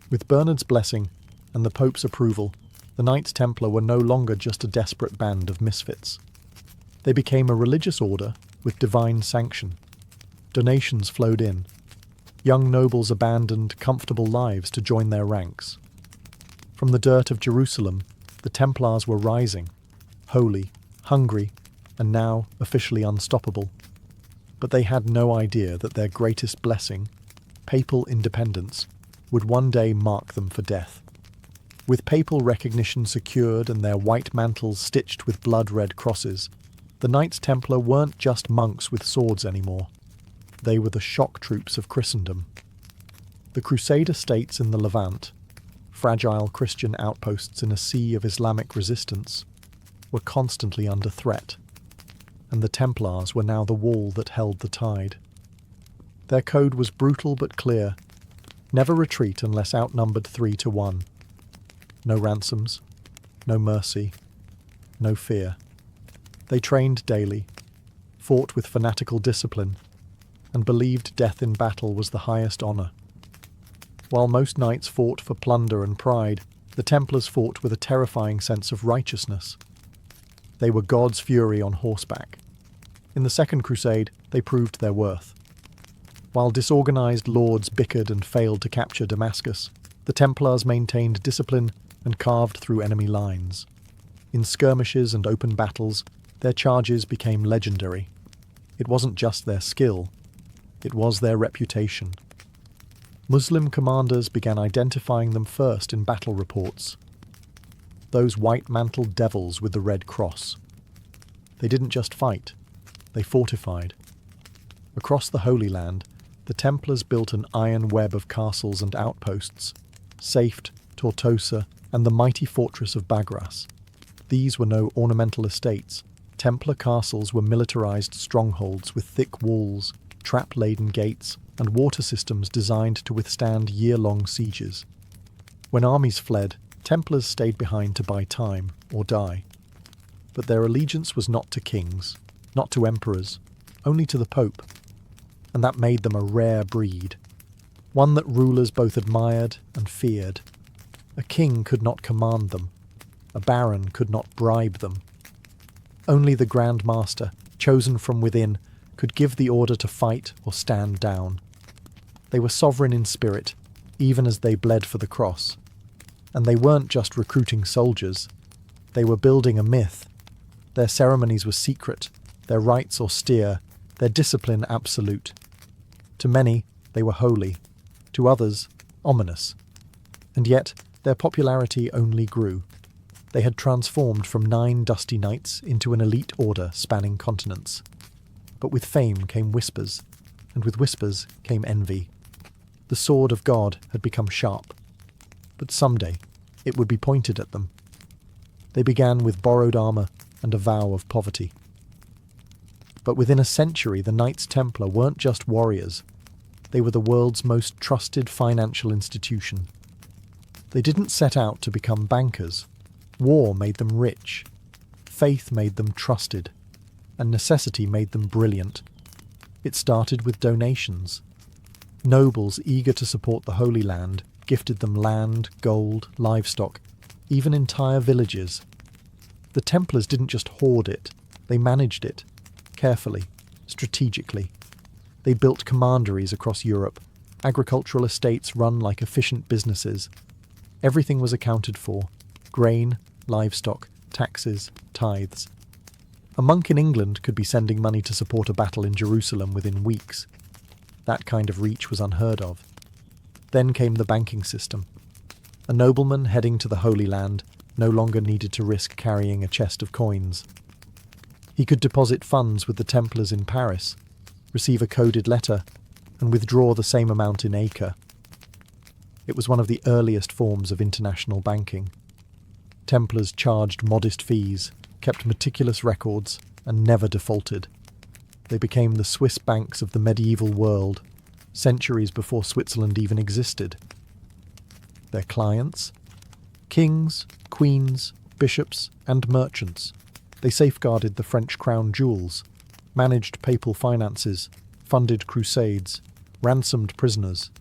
With Bernard's blessing and the Pope's approval, the Knights Templar were no longer just a desperate band of misfits. They became a religious order with divine sanction. Donations flowed in. Young nobles abandoned comfortable lives to join their ranks. From the dirt of Jerusalem, the Templars were rising, holy, hungry, and now officially unstoppable. But they had no idea that their greatest blessing, papal independence, would one day mark them for death. With papal recognition secured and their white mantles stitched with blood-red crosses, the Knights Templar weren't just monks with swords anymore. They were the shock troops of Christendom. The Crusader states in the Levant, fragile Christian outposts in a sea of Islamic resistance, were constantly under threat, and the Templars were now the wall that held the tide. Their code was brutal but clear: never retreat unless outnumbered 3-1. No ransoms, no mercy, no fear. They trained daily, fought with fanatical discipline, and believed death in battle was the highest honour. While most knights fought for plunder and pride, the Templars fought with a terrifying sense of righteousness. They were God's fury on horseback. In the Second Crusade, they proved their worth. While disorganized lords bickered and failed to capture Damascus, the Templars maintained discipline and carved through enemy lines. In skirmishes and open battles, their charges became legendary. It wasn't just their skill, it was their reputation. Muslim commanders began identifying them first in battle reports. Those white-mantled devils with the red cross. They didn't just fight, they fortified. Across the Holy Land, the Templars built an iron web of castles and outposts, Safed, Tortosa, and the mighty fortress of Bagras. These were no ornamental estates. Templar castles were militarized strongholds with thick walls, trap-laden gates, and water systems designed to withstand year-long sieges. When armies fled, Templars stayed behind to buy time or die. But their allegiance was not to kings. not to emperors, only to the Pope. And that made them a rare breed, one that rulers both admired and feared. A king could not command them, a baron could not bribe them. Only the Grand Master, chosen from within, could give the order to fight or stand down. They were sovereign in spirit, even as they bled for the cross. And they weren't just recruiting soldiers, they were building a myth. Their ceremonies were secret, their rites austere, their discipline absolute. To many, they were holy, to others, ominous. And yet, their popularity only grew. They had transformed from 9 dusty knights into an elite order spanning continents. But with fame came whispers, and with whispers came envy. The sword of God had become sharp, but someday it would be pointed at them. They began with borrowed armour and a vow of poverty. But within a century, the Knights Templar weren't just warriors. They were the world's most trusted financial institution. They didn't set out to become bankers. War made them rich. Faith made them trusted. And necessity made them brilliant. It started with donations. Nobles eager to support the Holy Land gifted them land, gold, livestock, even entire villages. The Templars didn't just hoard it, they managed it, carefully, strategically. They built commanderies across Europe, agricultural estates run like efficient businesses. Everything was accounted for: grain, livestock, taxes, tithes. A monk in England could be sending money to support a battle in Jerusalem within weeks. That kind of reach was unheard of. Then came the banking system. A nobleman heading to the Holy Land no longer needed to risk carrying a chest of coins. He could deposit funds with the Templars in Paris, receive a coded letter, and withdraw the same amount in Acre. It was one of the earliest forms of international banking. Templars charged modest fees, kept meticulous records, and never defaulted. They became the Swiss banks of the medieval world, centuries before Switzerland even existed. Their clients? Kings, queens, bishops, and merchants. They safeguarded the French crown jewels, managed papal finances, funded crusades, ransomed prisoners.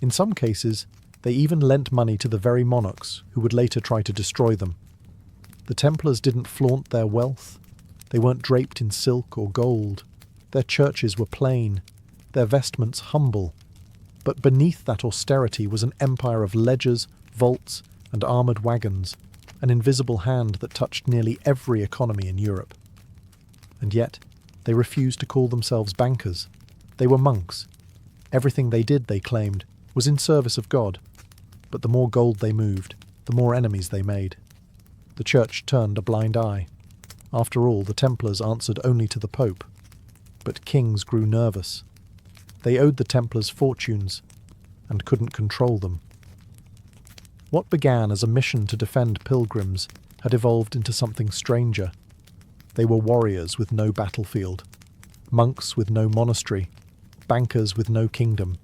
In some cases, they even lent money to the very monarchs who would later try to destroy them. The Templars didn't flaunt their wealth. They weren't draped in silk or gold. Their churches were plain, their vestments humble. But beneath that austerity was an empire of ledgers, vaults, and armoured wagons, an invisible hand that touched nearly every economy in Europe. And yet, they refused to call themselves bankers. They were monks. Everything they did, they claimed, was in service of God. But the more gold they moved, the more enemies they made. The Church turned a blind eye. After all, the Templars answered only to the Pope. But kings grew nervous. They owed the Templars fortunes and couldn't control them. What began as a mission to defend pilgrims had evolved into something stranger. They were warriors with no battlefield, monks with no monastery, bankers with no kingdom,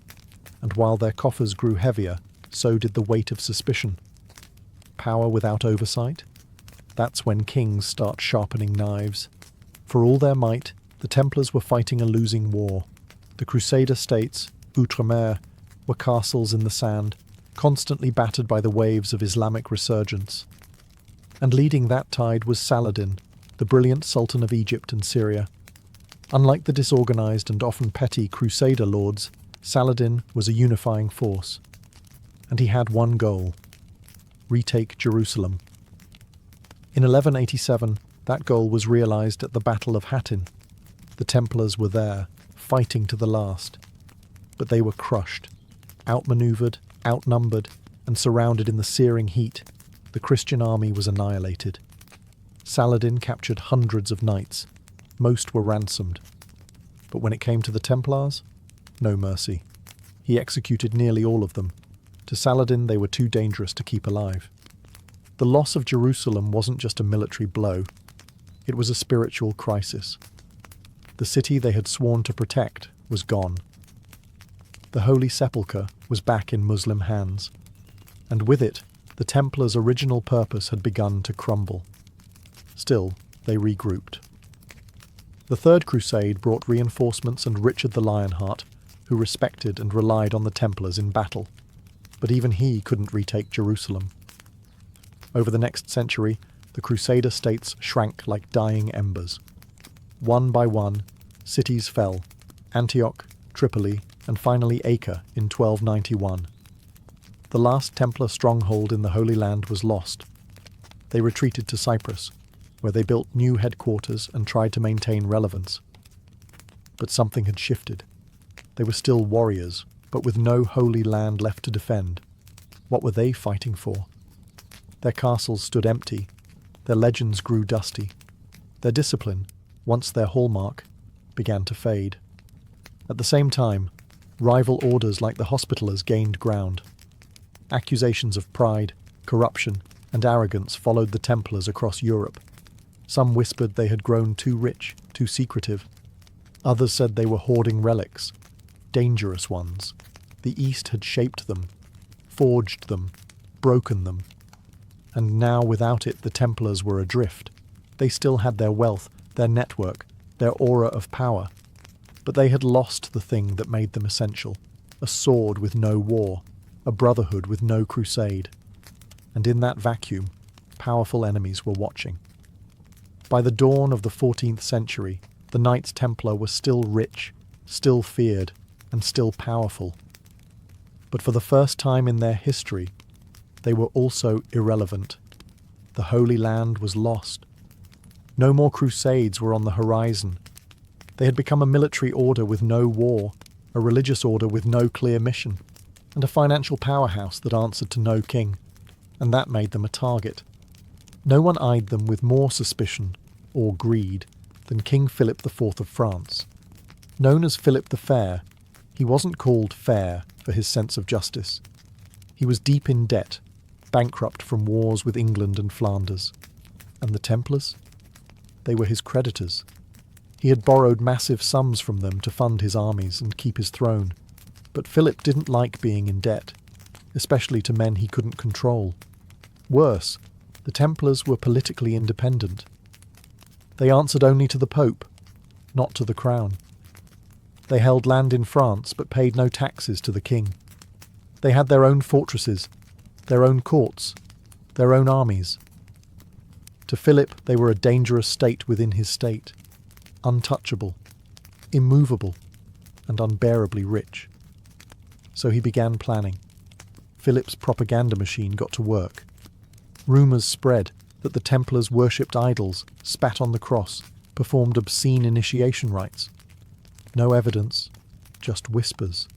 and while their coffers grew heavier, so did the weight of suspicion. Power without oversight? That's when kings start sharpening knives. For all their might, the Templars were fighting a losing war. The Crusader states, outre-mer, were castles in the sand, constantly battered by the waves of Islamic resurgence. And leading that tide was Saladin, the brilliant Sultan of Egypt and Syria. Unlike the disorganized and often petty Crusader lords, Saladin was a unifying force. And he had one goal: retake Jerusalem. In 1187, that goal was realized at the Battle of Hattin. The Templars were there, fighting to the last. But they were crushed, outmaneuvered, outnumbered, and surrounded in the searing heat. The Christian army was annihilated. Saladin captured hundreds of knights. Most were ransomed. But when it came to the Templars, no mercy. He executed nearly all of them. To Saladin, they were too dangerous to keep alive. The loss of Jerusalem wasn't just a military blow. It was a spiritual crisis. The city they had sworn to protect was gone. The Holy Sepulchre was back in Muslim hands. And with it, the Templars' original purpose had begun to crumble. Still, they regrouped. The Third Crusade brought reinforcements and Richard the Lionheart, who respected and relied on the Templars in battle. But even he couldn't retake Jerusalem. Over the next century, the Crusader states shrank like dying embers. One by one, cities fell: Antioch, Tripoli, and finally Acre in 1291. The last Templar stronghold in the Holy Land was lost. They retreated to Cyprus, where they built new headquarters and tried to maintain relevance. But something had shifted. They were still warriors, but with no Holy Land left to defend. What were they fighting for? Their castles stood empty. Their legends grew dusty. Their discipline, once their hallmark, began to fade. At the same time, rival orders like the Hospitallers gained ground. Accusations of pride, corruption, and arrogance followed the Templars across Europe. Some whispered they had grown too rich, too secretive. Others said they were hoarding relics, dangerous ones. The East had shaped them, forged them, broken them. And now without it the Templars were adrift. They still had their wealth, their network, their aura of power. But they had lost the thing that made them essential: a sword with no war, a brotherhood with no crusade. And in that vacuum, powerful enemies were watching. By the dawn of the 14th century, the Knights Templar were still rich, still feared, and still powerful. But for the first time in their history, they were also irrelevant. The Holy Land was lost. No more crusades were on the horizon. They had become a military order with no war, a religious order with no clear mission, and a financial powerhouse that answered to no king. And that made them a target. No one eyed them with more suspicion or greed than King Philip IV of France. Known as Philip the Fair, he wasn't called fair for his sense of justice. He was deep in debt, bankrupt from wars with England and Flanders. And the Templars? They were his creditors. He had borrowed massive sums from them to fund his armies and keep his throne. But Philip didn't like being in debt, especially to men he couldn't control. Worse, the Templars were politically independent. They answered only to the Pope, not to the crown. They held land in France but paid no taxes to the king. They had their own fortresses, their own courts, their own armies. To Philip they were a dangerous state within his state, untouchable, immovable, and unbearably rich. So he began planning. Philip's propaganda machine got to work. Rumours spread that the Templars worshipped idols, spat on the cross, performed obscene initiation rites. No evidence, just whispers.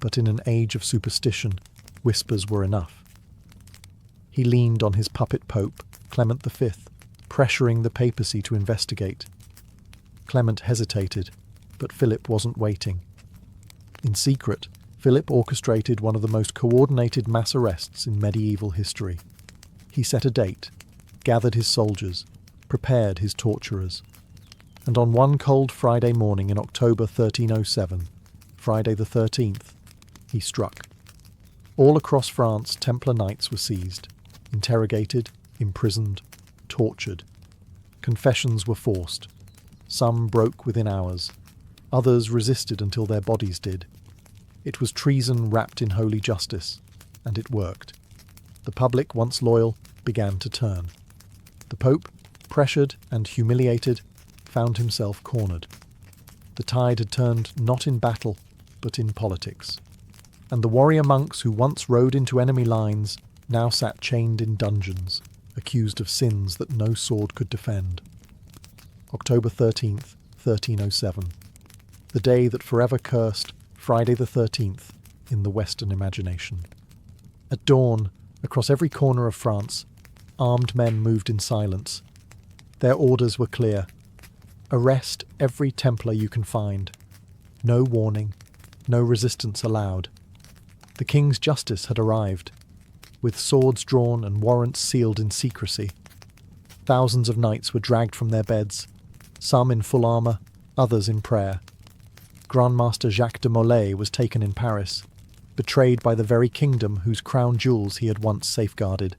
But in an age of superstition, whispers were enough. He leaned on his puppet pope, Clement V, pressuring the papacy to investigate. Clement hesitated, but Philip wasn't waiting. In secret, Philip orchestrated one of the most coordinated mass arrests in medieval history. He set a date, gathered his soldiers, prepared his torturers. And on one cold Friday morning in October 1307, Friday the 13th, he struck. All across France, Templar knights were seized, interrogated, imprisoned, tortured. Confessions were forced. Some broke within hours. Others resisted until their bodies did. It was treason wrapped in holy justice, and it worked. The public, once loyal, began to turn. The Pope, pressured and humiliated, found himself cornered. The tide had turned not in battle, but in politics. And the warrior monks who once rode into enemy lines now sat chained in dungeons, accused of sins that no sword could defend. October 13th, 1307. The day that forever cursed Friday the 13th in the Western imagination. At dawn, across every corner of France, armed men moved in silence. Their orders were clear. Arrest every Templar you can find. No warning, no resistance allowed. The king's justice had arrived, with swords drawn and warrants sealed in secrecy. Thousands of knights were dragged from their beds, some in full armour, others in prayer. Grandmaster Jacques de Molay was taken in Paris, betrayed by the very kingdom whose crown jewels he had once safeguarded.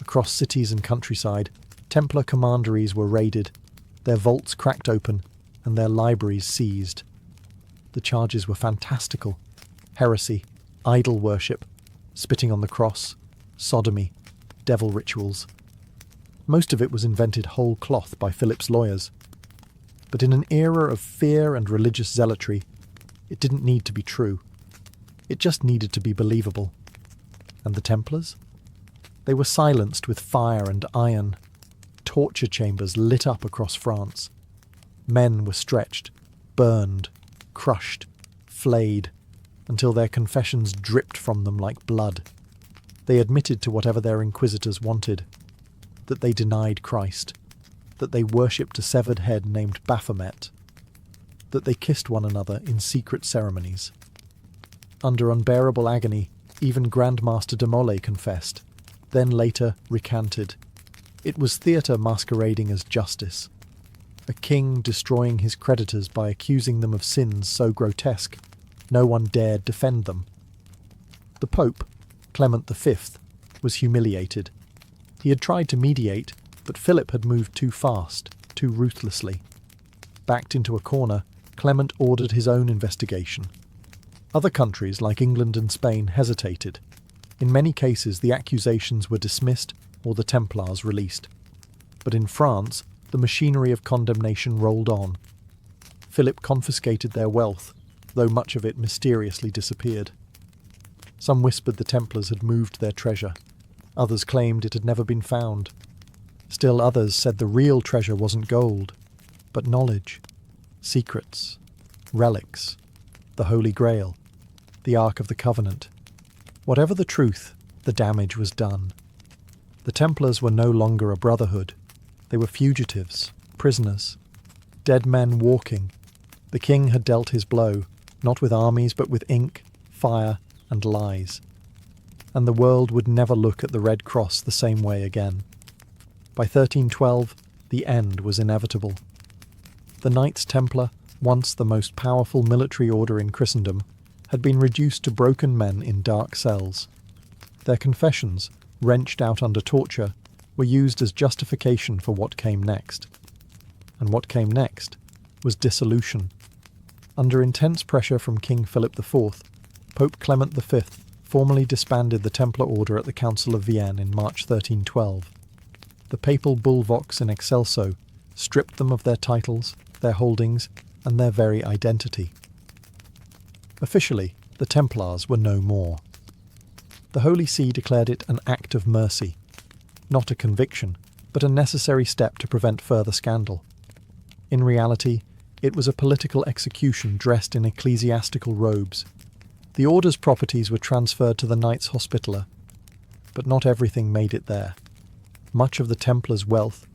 Across cities and countryside, Templar commanderies were raided, their vaults cracked open, and their libraries seized. The charges were fantastical: heresy, idol worship, spitting on the cross, sodomy, devil rituals. Most of it was invented whole cloth by Philip's lawyers. But in an era of fear and religious zealotry, it didn't need to be true. It just needed to be believable. And the Templars? They were silenced with fire and iron. Torture chambers lit up across France. Men were stretched, burned, crushed, flayed, until their confessions dripped from them like blood. They admitted to whatever their inquisitors wanted: that they denied Christ, that they worshipped a severed head named Baphomet, that they kissed one another in secret ceremonies. Under unbearable agony, even Grandmaster de Molay confessed, then later recanted. It was theatre masquerading as justice. A king destroying his creditors by accusing them of sins so grotesque, no one dared defend them. The Pope, Clement V, was humiliated. He had tried to mediate, but Philip had moved too fast, too ruthlessly. Backed into a corner, Clement ordered his own investigation. Other countries, like England and Spain, hesitated. In many cases, the accusations were dismissed or the Templars released. But in France, the machinery of condemnation rolled on. Philip confiscated their wealth, though much of it mysteriously disappeared. Some whispered the Templars had moved their treasure. Others claimed it had never been found. Still others said the real treasure wasn't gold, but knowledge, secrets, relics, the Holy Grail, the Ark of the Covenant. Whatever the truth, the damage was done. The Templars were no longer a brotherhood. They were fugitives, prisoners, dead men walking. The king had dealt his blow, not with armies but with ink, fire, and lies. And the world would never look at the Red Cross the same way again. By 1312, the end was inevitable. The Knights Templar, once the most powerful military order in Christendom, had been reduced to broken men in dark cells. Their confessions, wrenched out under torture, were used as justification for what came next. And what came next was dissolution. Under intense pressure from King Philip IV, Pope Clement V formally disbanded the Templar order at the Council of Vienne in March 1312. The papal bull Vox in Excelso stripped them of their titles, their holdings, and their very identity. Officially, the Templars were no more. The Holy See declared it an act of mercy, not a conviction, but a necessary step to prevent further scandal. In reality, it was a political execution dressed in ecclesiastical robes. The order's properties were transferred to the Knights Hospitaller, but not everything made it there. Much of the Templars' wealth,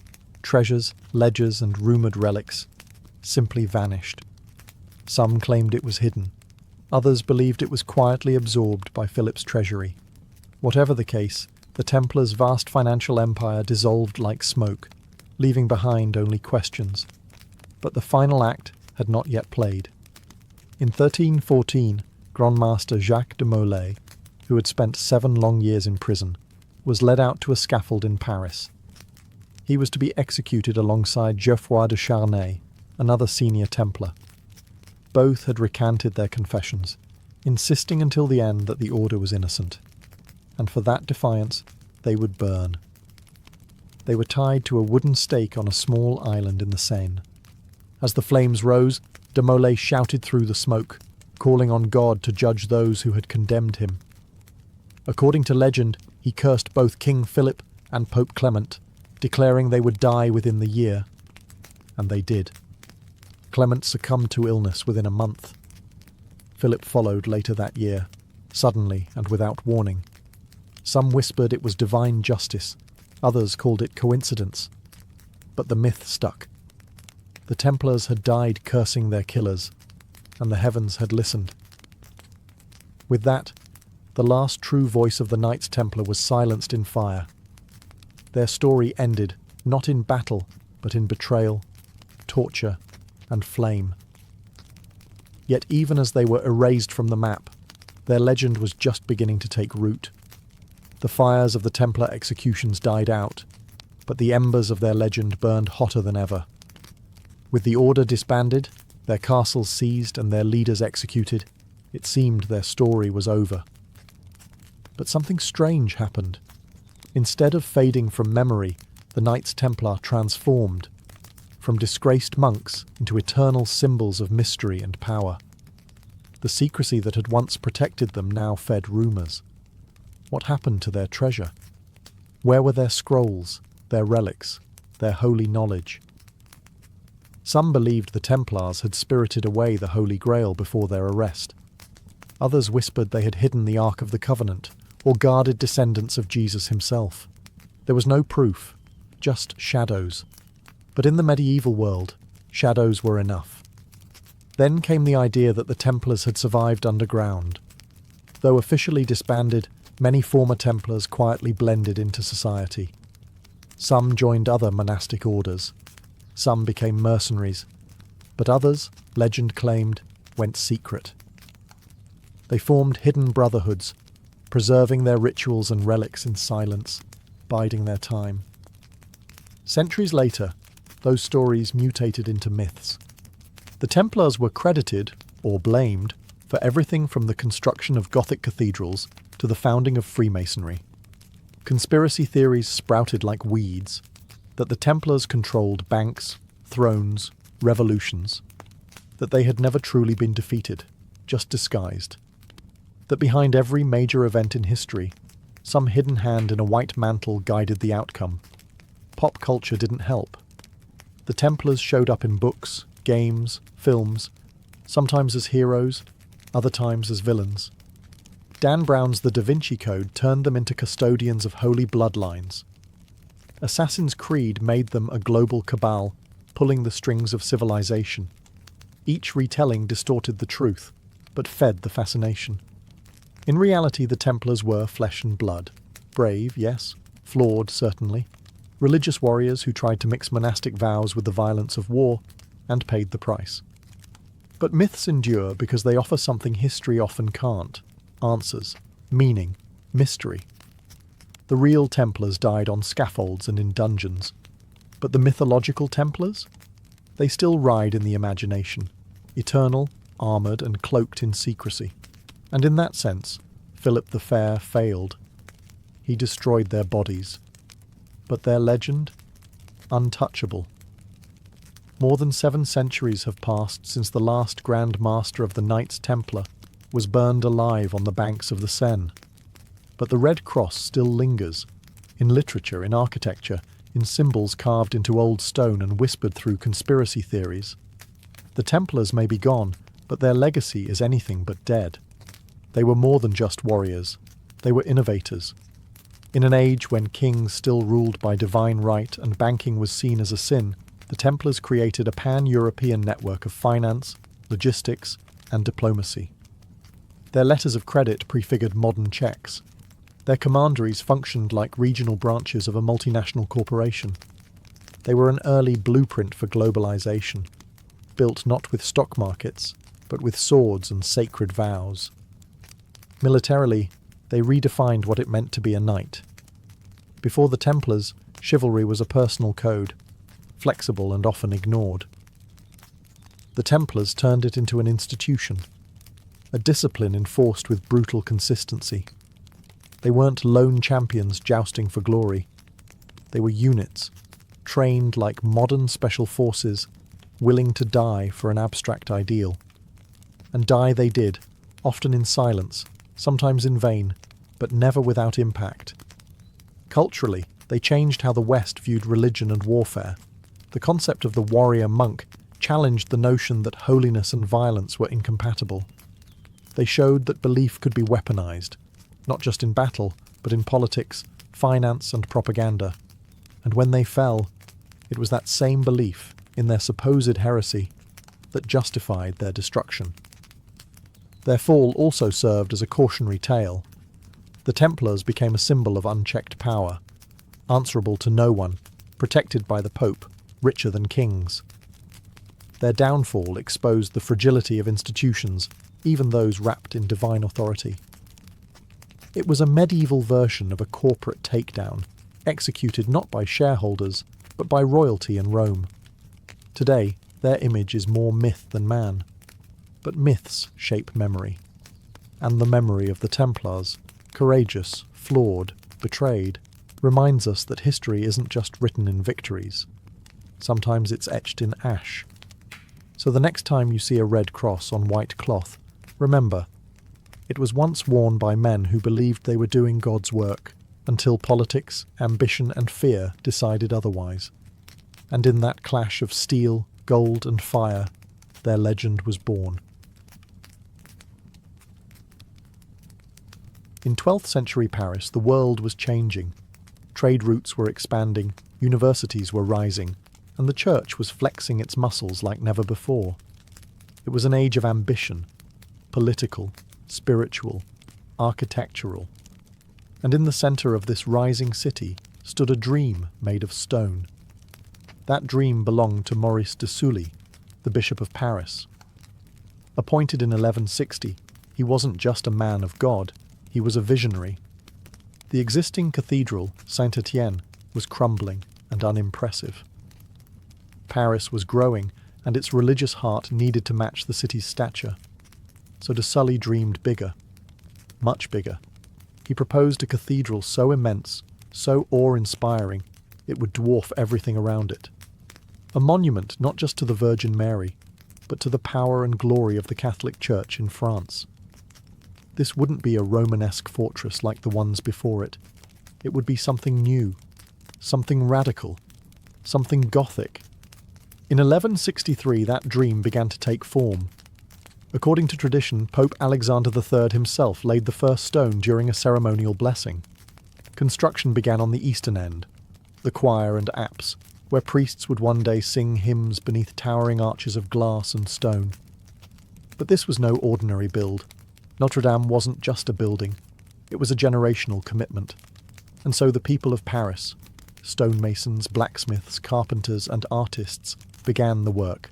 treasures, ledgers, and rumoured relics simply vanished. Some claimed it was hidden. Others believed it was quietly absorbed by Philip's treasury. Whatever the case, the Templars' vast financial empire dissolved like smoke, leaving behind only questions. But the final act had not yet played. In 1314, Grandmaster Jacques de Molay, who had spent 7 long years in prison, was led out to a scaffold in Paris. He was to be executed alongside Geoffroy de Charnay, another senior Templar. Both had recanted their confessions, insisting until the end that the order was innocent. And for that defiance, they would burn. They were tied to a wooden stake on a small island in the Seine. As the flames rose, de Molay shouted through the smoke, calling on God to judge those who had condemned him. According to legend, he cursed both King Philip and Pope Clement, declaring they would die within the year. And they did. Clement succumbed to illness within a month. Philip followed later that year, suddenly and without warning. Some whispered it was divine justice, others called it coincidence. But the myth stuck. The Templars had died cursing their killers, and the heavens had listened. With that, the last true voice of the Knights Templar was silenced in fire. Their story ended, not in battle, but in betrayal, torture, and flame. Yet even as they were erased from the map, their legend was just beginning to take root. The fires of the Templar executions died out, but the embers of their legend burned hotter than ever. With the order disbanded, their castles seized and their leaders executed, it seemed their story was over. But something strange happened. Instead of fading from memory, the Knights Templar transformed, from disgraced monks into eternal symbols of mystery and power. The secrecy that had once protected them now fed rumours. What happened to their treasure? Where were their scrolls, their relics, their holy knowledge? Some believed the Templars had spirited away the Holy Grail before their arrest. Others whispered they had hidden the Ark of the Covenant, or guarded descendants of Jesus himself. There was no proof, just shadows. But in the medieval world, shadows were enough. Then came the idea that the Templars had survived underground. Though officially disbanded, many former Templars quietly blended into society. Some joined other monastic orders. Some became mercenaries. But others, legend claimed, went secret. They formed hidden brotherhoods, preserving their rituals and relics in silence, biding their time. Centuries later, those stories mutated into myths. The Templars were credited, or blamed, for everything from the construction of Gothic cathedrals to the founding of Freemasonry. Conspiracy theories sprouted like weeds, that the Templars controlled banks, thrones, revolutions, that they had never truly been defeated, just disguised, that behind every major event in history, some hidden hand in a white mantle guided the outcome. Pop culture didn't help. The Templars showed up in books, games, films, sometimes as heroes, other times as villains. Dan Brown's The Da Vinci Code turned them into custodians of holy bloodlines. Assassin's Creed made them a global cabal, pulling the strings of civilization. Each retelling distorted the truth, but fed the fascination. In reality, the Templars were flesh and blood. Brave, yes. Flawed, certainly. Religious warriors who tried to mix monastic vows with the violence of war, and paid the price. But myths endure because they offer something history often can't: answers, meaning, mystery. The real Templars died on scaffolds and in dungeons, but the mythological Templars? They still ride in the imagination, eternal, armoured and cloaked in secrecy. And in that sense, Philip the Fair failed. He destroyed their bodies. But their legend? Untouchable. More than 7 centuries have passed since the last Grand Master of the Knights Templar was burned alive on the banks of the Seine. But the Red Cross still lingers, in literature, in architecture, in symbols carved into old stone and whispered through conspiracy theories. The Templars may be gone, but their legacy is anything but dead. They were more than just warriors. They were innovators. In an age when kings still ruled by divine right and banking was seen as a sin, the Templars created a pan-European network of finance, logistics, and diplomacy. Their letters of credit prefigured modern checks. Their commanderies functioned like regional branches of a multinational corporation. They were an early blueprint for globalization, built not with stock markets, but with swords and sacred vows. Militarily, they redefined what it meant to be a knight. Before the Templars, chivalry was a personal code, flexible and often ignored. The Templars turned it into an institution, a discipline enforced with brutal consistency. They weren't lone champions jousting for glory. They were units, trained like modern special forces, willing to die for an abstract ideal. And die they did, often in silence, sometimes in vain, but never without impact. Culturally, they changed how the West viewed religion and warfare. The concept of the warrior monk challenged the notion that holiness and violence were incompatible. They showed that belief could be weaponized, not just in battle, but in politics, finance, and propaganda. And when they fell, it was that same belief in their supposed heresy that justified their destruction. Their fall also served as a cautionary tale. The Templars became a symbol of unchecked power, answerable to no one, protected by the Pope, richer than kings. Their downfall exposed the fragility of institutions, even those wrapped in divine authority. It was a medieval version of a corporate takedown, executed not by shareholders, but by royalty in Rome. Today, Their image is more myth than man. But myths shape memory. And the memory of the Templars, courageous, flawed, betrayed, reminds us that history isn't just written in victories. Sometimes it's etched in ash. So the next time you see a red cross on white cloth, remember, it was once worn by men who believed they were doing God's work, until politics, ambition and fear decided otherwise. And in that clash of steel, gold and fire, their legend was born. In 12th century Paris, the world was changing. Trade routes were expanding, universities were rising, and the church was flexing its muscles like never before. It was an age of ambition, political, spiritual, architectural. And in the centre of this rising city stood a dream made of stone. That dream belonged to Maurice de Sully, the Bishop of Paris. Appointed in 1160, he wasn't just a man of God, he was a visionary. The existing cathedral, Saint-Étienne, was crumbling and unimpressive. Paris was growing, and its religious heart needed to match the city's stature. So de Sully dreamed bigger, much bigger. He proposed a cathedral so immense, so awe-inspiring, it would dwarf everything around it. A monument not just to the Virgin Mary, but to the power and glory of the Catholic Church in France. This wouldn't be a Romanesque fortress like the ones before it. It would be something new, something radical, something Gothic. In 1163, that dream began to take form. According to tradition, Pope Alexander III himself laid the first stone during a ceremonial blessing. Construction began on the eastern end, the choir and apse, where priests would one day sing hymns beneath towering arches of glass and stone. But this was no ordinary build. Notre Dame wasn't just a building, it was a generational commitment. And so the people of Paris, stonemasons, blacksmiths, carpenters and artists, began the work.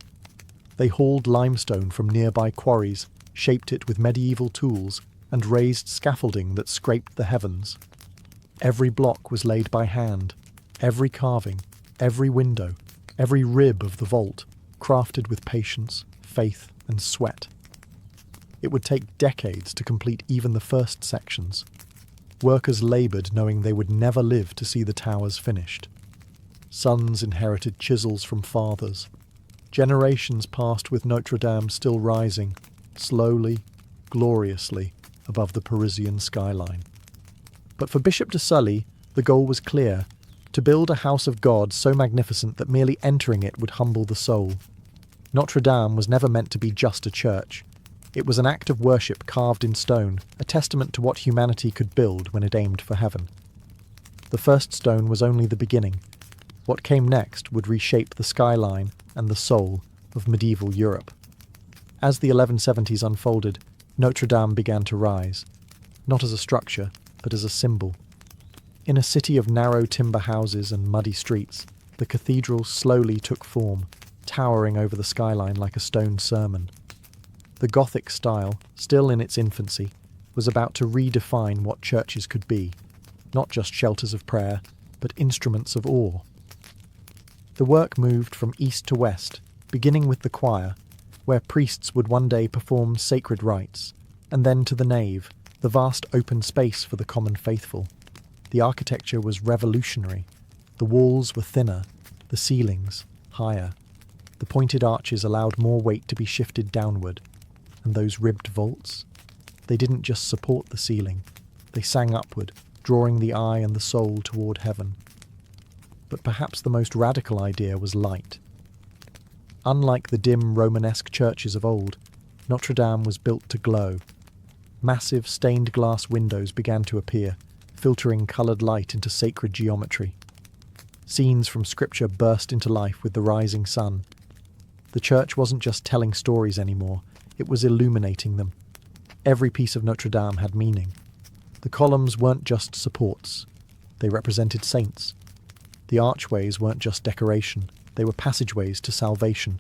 They hauled limestone from nearby quarries, shaped it with medieval tools, and raised scaffolding that scraped the heavens. Every block was laid by hand, every carving, every window, every rib of the vault, crafted with patience, faith, and sweat. It would take decades to complete even the first sections. Workers laboured knowing they would never live to see the towers finished. Sons inherited chisels from fathers. Generations passed with Notre Dame still rising, slowly, gloriously, above the Parisian skyline. But for Bishop de Sully, the goal was clear: to build a house of God so magnificent that merely entering it would humble the soul. Notre Dame was never meant to be just a church. It was an act of worship carved in stone, a testament to what humanity could build when it aimed for heaven. The first stone was only the beginning. What came next would reshape the skyline and the soul of medieval Europe. As the 1170s unfolded, Notre Dame began to rise, not as a structure, but as a symbol. In a city of narrow timber houses and muddy streets, the cathedral slowly took form, towering over the skyline like a stone sermon. The Gothic style, still in its infancy, was about to redefine what churches could be, not just shelters of prayer, but instruments of awe. The work moved from east to west, beginning with the choir, where priests would one day perform sacred rites, and then to the nave, the vast open space for the common faithful. The architecture was revolutionary. The walls were thinner, the ceilings higher. The pointed arches allowed more weight to be shifted downward. And those ribbed vaults? They didn't just support the ceiling. They sang upward, drawing the eye and the soul toward heaven. But perhaps the most radical idea was light. Unlike the dim Romanesque churches of old, Notre Dame was built to glow. Massive stained glass windows began to appear, filtering coloured light into sacred geometry. Scenes from scripture burst into life with the rising sun. The church wasn't just telling stories anymore, it was illuminating them. Every piece of Notre Dame had meaning. The columns weren't just supports, they represented saints. The archways weren't just decoration, they were passageways to salvation.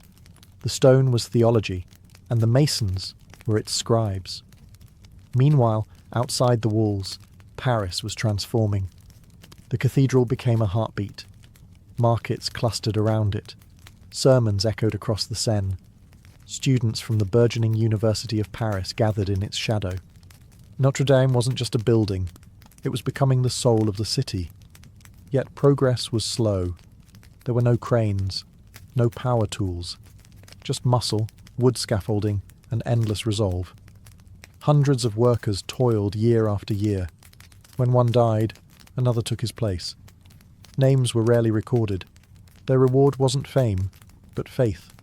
The stone was theology, and the masons were its scribes. Meanwhile, outside the walls, Paris was transforming. The cathedral became a heartbeat. Markets clustered around it. Sermons echoed across the Seine. Students from the burgeoning University of Paris gathered in its shadow. Notre Dame wasn't just a building, it was becoming the soul of the city. Yet progress was slow. There were no cranes, no power tools, just muscle, wood scaffolding, and endless resolve. Hundreds of workers toiled year after year. When one died, another took his place. Names were rarely recorded. Their reward wasn't fame, but faith.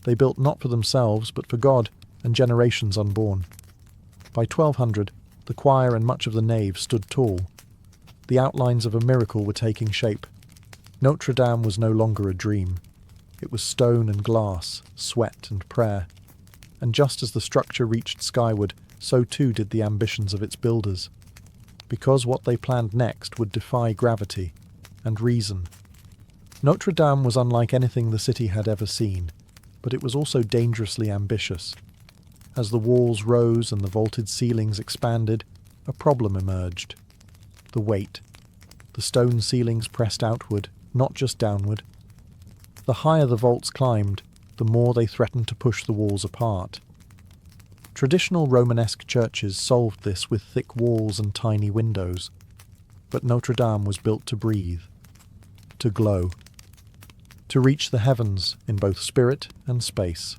They built not for themselves, but for God and generations unborn. By 1200, the choir and much of the nave stood tall. The outlines of a miracle were taking shape. Notre Dame was no longer a dream. It was stone and glass, sweat and prayer. And just as the structure reached skyward, so too did the ambitions of its builders. Because what they planned next would defy gravity and reason. Notre Dame was unlike anything the city had ever seen, but it was also dangerously ambitious. As the walls rose and the vaulted ceilings expanded, a problem emerged. The weight. The stone ceilings pressed outward, not just downward. The higher the vaults climbed, the more they threatened to push the walls apart. Traditional Romanesque churches solved this with thick walls and tiny windows. But Notre Dame was built to breathe, to glow, to reach the heavens in both spirit and space.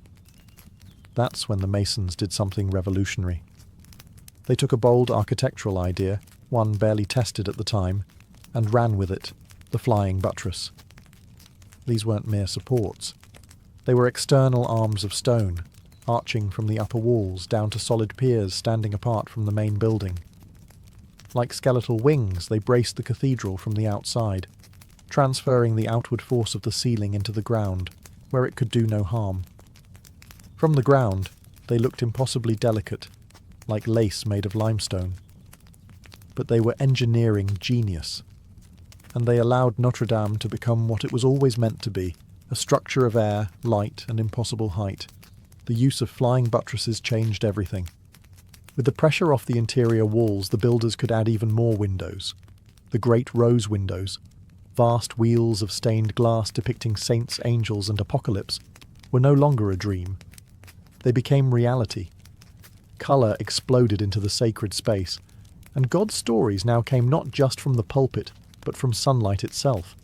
That's when the Masons did something revolutionary. They took a bold architectural idea, one barely tested at the time, and ran with it, the flying buttress. These weren't mere supports. They were external arms of stone, arching from the upper walls down to solid piers standing apart from the main building. Like skeletal wings, they braced the cathedral from the outside, transferring the outward force of the ceiling into the ground, where it could do no harm. From the ground, they looked impossibly delicate, like lace made of limestone. But they were engineering genius, and they allowed Notre Dame to become what it was always meant to be, a structure of air, light, and impossible height. The use of flying buttresses changed everything. With the pressure off the interior walls, the builders could add even more windows. The great rose windows, vast wheels of stained glass depicting saints, angels, and apocalypse, were no longer a dream. They became reality. Colour exploded into the sacred space, and God's stories now came not just from the pulpit, but from sunlight itself.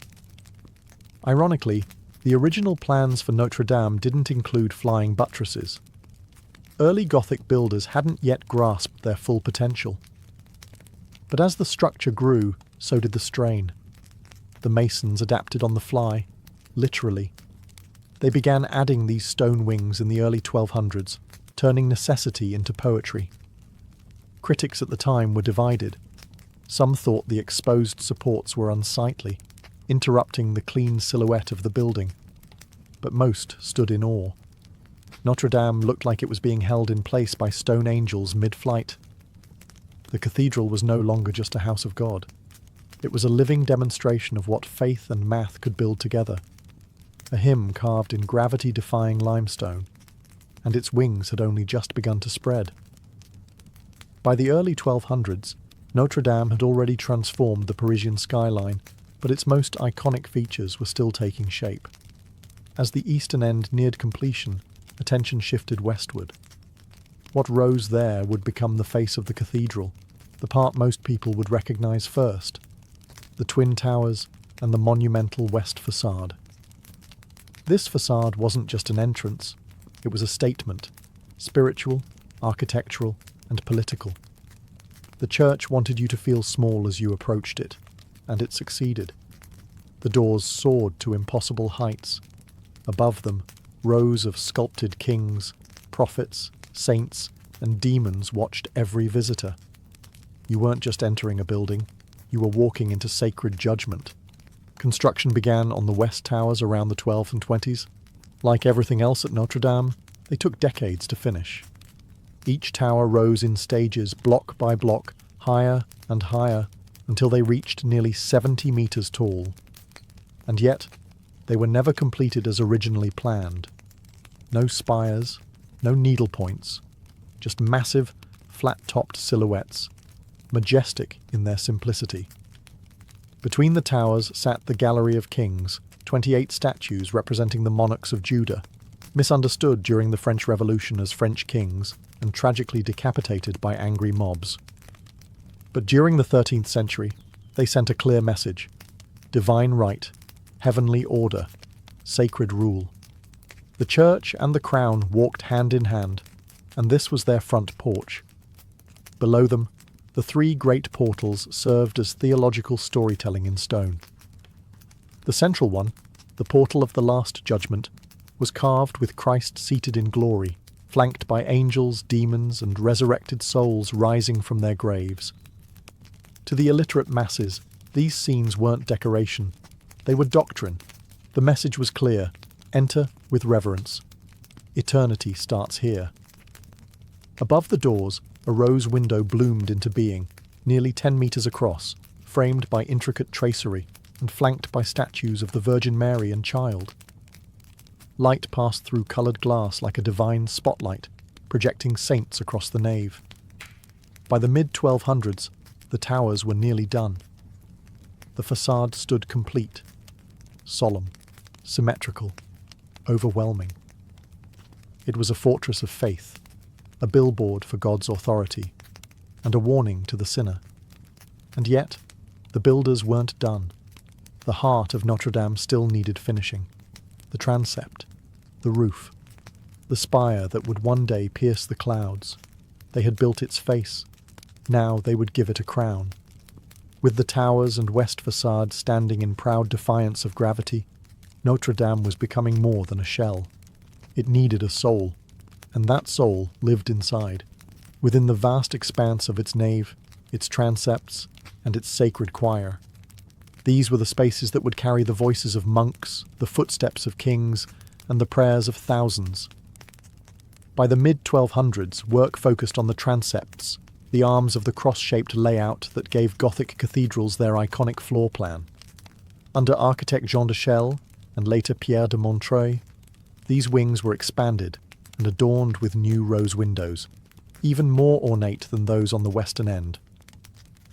Ironically, the original plans for Notre Dame didn't include flying buttresses. Early Gothic builders hadn't yet grasped their full potential. But as the structure grew, so did the strain. The masons adapted on the fly, literally. They began adding these stone wings in the early 1200s, turning necessity into poetry. Critics at the time were divided. Some thought the exposed supports were unsightly, interrupting the clean silhouette of the building. But most stood in awe. Notre Dame looked like it was being held in place by stone angels mid-flight. The cathedral was no longer just a house of God. It was a living demonstration of what faith and math could build together. A hymn carved in gravity-defying limestone, and its wings had only just begun to spread. By the early 1200s, Notre Dame had already transformed the Parisian skyline, but its most iconic features were still taking shape. As the eastern end neared completion, attention shifted westward. What rose there would become the face of the cathedral, the part most people would recognize first: the twin towers and the monumental west facade. This facade wasn't just an entrance, it was a statement, spiritual, architectural, and political. The church wanted you to feel small as you approached it, and it succeeded. The doors soared to impossible heights. Above them, rows of sculpted kings, prophets, saints, and demons watched every visitor. You weren't just entering a building, you were walking into sacred judgment. Construction began on the west towers around the 12th and 20s. Like everything else at Notre Dame, they took decades to finish. Each tower rose in stages, block by block, higher and higher, until they reached nearly 70 meters tall. And yet, they were never completed as originally planned. No spires, no needlepoints, just massive, flat-topped silhouettes, majestic in their simplicity. Between the towers sat the Gallery of Kings, 28 statues representing the monarchs of Judah, misunderstood during the French Revolution as French kings and tragically decapitated by angry mobs. But during the 13th century, they sent a clear message: divine right, heavenly order, sacred rule. The church and the crown walked hand in hand, and this was their front porch. Below them, the three great portals served as theological storytelling in stone. The central one, the portal of the Last Judgment, was carved with Christ seated in glory, flanked by angels, demons, and resurrected souls rising from their graves. To the illiterate masses, these scenes weren't decoration. They were doctrine. The message was clear: enter with reverence. Eternity starts here. Above the doors, a rose window bloomed into being, nearly 10 meters across, framed by intricate tracery and flanked by statues of the Virgin Mary and Child. Light passed through coloured glass like a divine spotlight, projecting saints across the nave. By the mid-1200s, the towers were nearly done. The facade stood complete, solemn, symmetrical, overwhelming. It was a fortress of faith, a billboard for God's authority, and a warning to the sinner. And yet, the builders weren't done. The heart of Notre Dame still needed finishing. The transept, the roof, the spire that would one day pierce the clouds. They had built its face. Now they would give it a crown. With the towers and west facade standing in proud defiance of gravity, Notre Dame was becoming more than a shell. It needed a soul, and that soul lived inside, within the vast expanse of its nave, its transepts, and its sacred choir. These were the spaces that would carry the voices of monks, the footsteps of kings, and the prayers of thousands. By the mid-1200s, work focused on the transepts, the arms of the cross-shaped layout that gave Gothic cathedrals their iconic floor plan. Under architect Jean de Chelles, and later Pierre de Montreuil, these wings were expanded and adorned with new rose windows, even more ornate than those on the western end.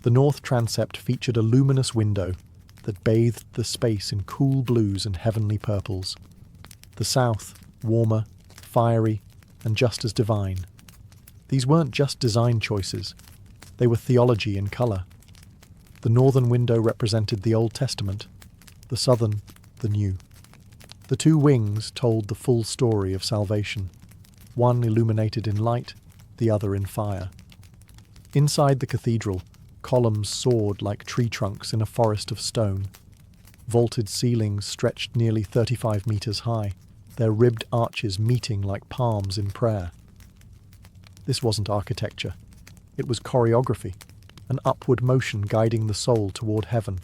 The north transept featured a luminous window that bathed the space in cool blues and heavenly purples. The south, warmer, fiery, and just as divine. These weren't just design choices, they were theology in colour. The northern window represented the Old Testament, the southern, the New. The two wings told the full story of salvation, one illuminated in light, the other in fire. Inside the cathedral, columns soared like tree trunks in a forest of stone. Vaulted ceilings stretched nearly 35 meters high, their ribbed arches meeting like palms in prayer. This wasn't architecture. It was choreography, an upward motion guiding the soul toward heaven.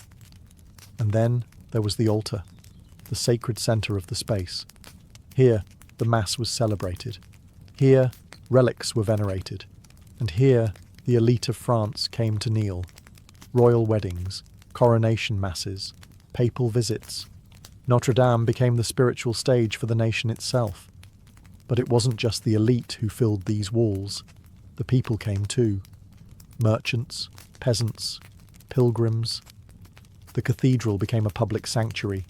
And then there was the altar, the sacred center of the space. Here, the Mass was celebrated. Here, relics were venerated. And here, the elite of France came to kneel. Royal weddings, coronation masses, papal visits. Notre Dame became the spiritual stage for the nation itself. But it wasn't just the elite who filled these walls. The people came too. Merchants, peasants, pilgrims. The cathedral became a public sanctuary,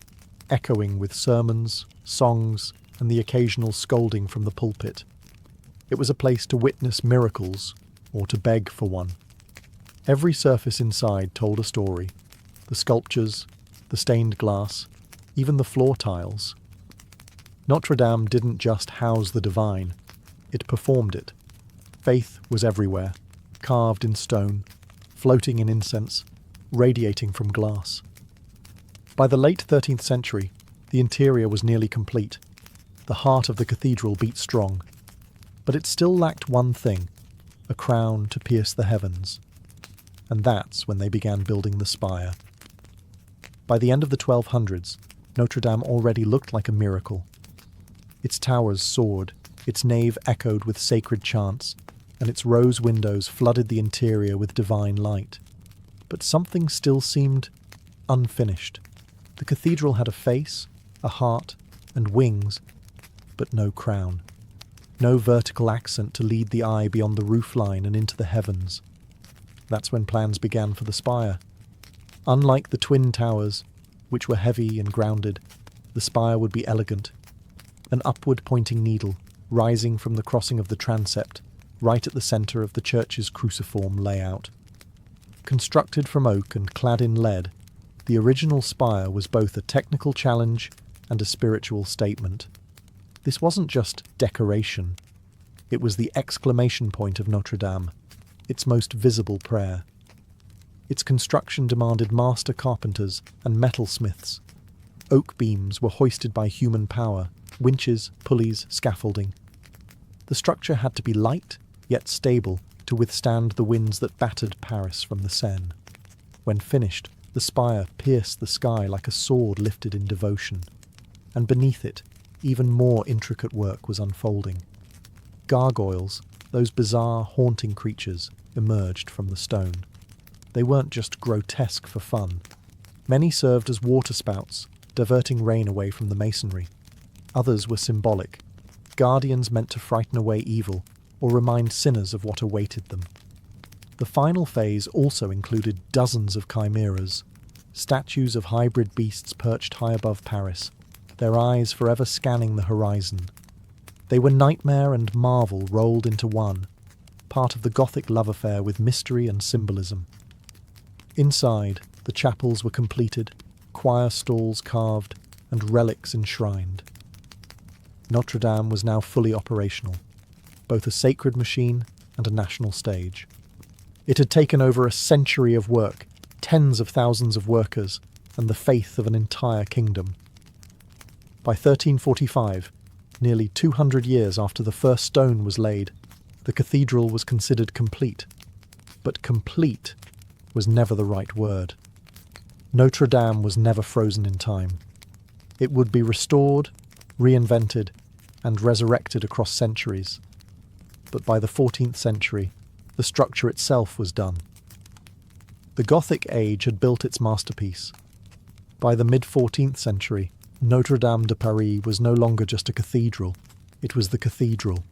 echoing with sermons, songs, and the occasional scolding from the pulpit. It was a place to witness miracles, or to beg for one. Every surface inside told a story. The sculptures, the stained glass, even the floor tiles. Notre Dame didn't just house the divine, it performed it. Faith was everywhere, carved in stone, floating in incense, radiating from glass. By the late 13th century, the interior was nearly complete. The heart of the cathedral beat strong. But it still lacked one thing, a crown to pierce the heavens. And that's when they began building the spire. By the end of the 1200s, Notre Dame already looked like a miracle. Its towers soared, its nave echoed with sacred chants, and its rose windows flooded the interior with divine light. But something still seemed unfinished. The cathedral had a face, a heart, and wings, but no crown. No vertical accent to lead the eye beyond the roofline and into the heavens. That's when plans began for the spire. Unlike the twin towers, which were heavy and grounded, the spire would be elegant, an upward-pointing needle rising from the crossing of the transept, right at the centre of the church's cruciform layout. Constructed from oak and clad in lead, the original spire was both a technical challenge and a spiritual statement. This wasn't just decoration. It was the exclamation point of Notre Dame, its most visible prayer. Its construction demanded master carpenters and metalsmiths. Oak beams were hoisted by human power, winches, pulleys, scaffolding. The structure had to be light, yet stable, to withstand the winds that battered Paris from the Seine. When finished, the spire pierced the sky like a sword lifted in devotion, and beneath it, even more intricate work was unfolding. Gargoyles, those bizarre, haunting creatures, emerged from the stone. They weren't just grotesque for fun. Many served as waterspouts, diverting rain away from the masonry. Others were symbolic, guardians meant to frighten away evil or remind sinners of what awaited them. The final phase also included dozens of chimeras, statues of hybrid beasts perched high above Paris, their eyes forever scanning the horizon. They were nightmare and marvel rolled into one, part of the Gothic love affair with mystery and symbolism. Inside, the chapels were completed, choir stalls carved, and relics enshrined. Notre Dame was now fully operational, both a sacred machine and a national stage. It had taken over a century of work, tens of thousands of workers, and the faith of an entire kingdom. By 1345, nearly 200 years after the first stone was laid, the cathedral was considered complete. But complete was never the right word. Notre Dame was never frozen in time. It would be restored, reinvented, and resurrected across centuries. But by the 14th century, the structure itself was done. The Gothic age had built its masterpiece. By the mid-14th century, Notre Dame de Paris was no longer just a cathedral, it was the cathedral,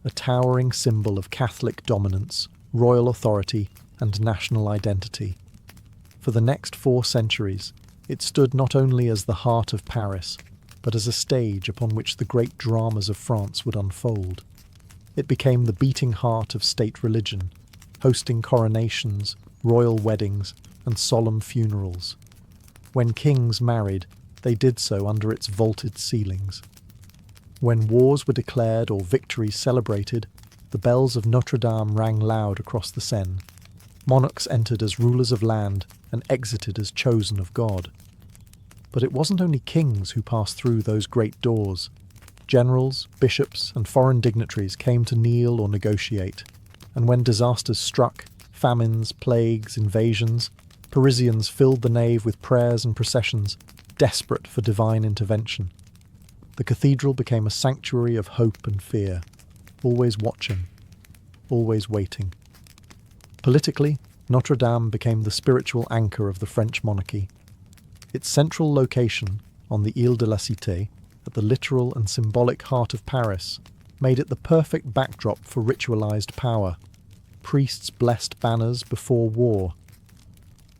a towering symbol of Catholic dominance, royal authority, and national identity. For the next 4 centuries, it stood not only as the heart of Paris, but as a stage upon which the great dramas of France would unfold. It became the beating heart of state religion, hosting coronations, royal weddings, and solemn funerals. When kings married, they did so under its vaulted ceilings. When wars were declared or victories celebrated, the bells of Notre Dame rang loud across the Seine. Monarchs entered as rulers of land and exited as chosen of God. But it wasn't only kings who passed through those great doors. Generals, bishops, and foreign dignitaries came to kneel or negotiate, and when disasters struck, famines, plagues, invasions, Parisians filled the nave with prayers and processions, desperate for divine intervention. The cathedral became a sanctuary of hope and fear, always watching, always waiting. Politically, Notre Dame became the spiritual anchor of the French monarchy. Its central location, on the Ile de la Cité, at the literal and symbolic heart of Paris, made it the perfect backdrop for ritualized power. Priests blessed banners before war.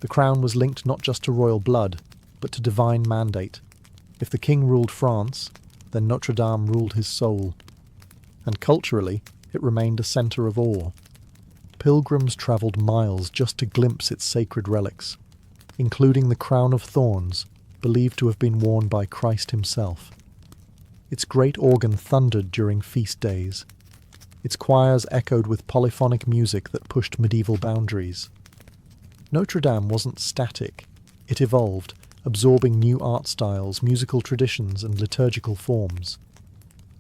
The crown was linked not just to royal blood, but to divine mandate. If the king ruled France, then Notre Dame ruled his soul. And culturally, it remained a centre of awe. Pilgrims travelled miles just to glimpse its sacred relics, including the crown of thorns, believed to have been worn by Christ himself. Its great organ thundered during feast days. Its choirs echoed with polyphonic music that pushed medieval boundaries. Notre Dame wasn't static. It evolved, absorbing new art styles, musical traditions, and liturgical forms.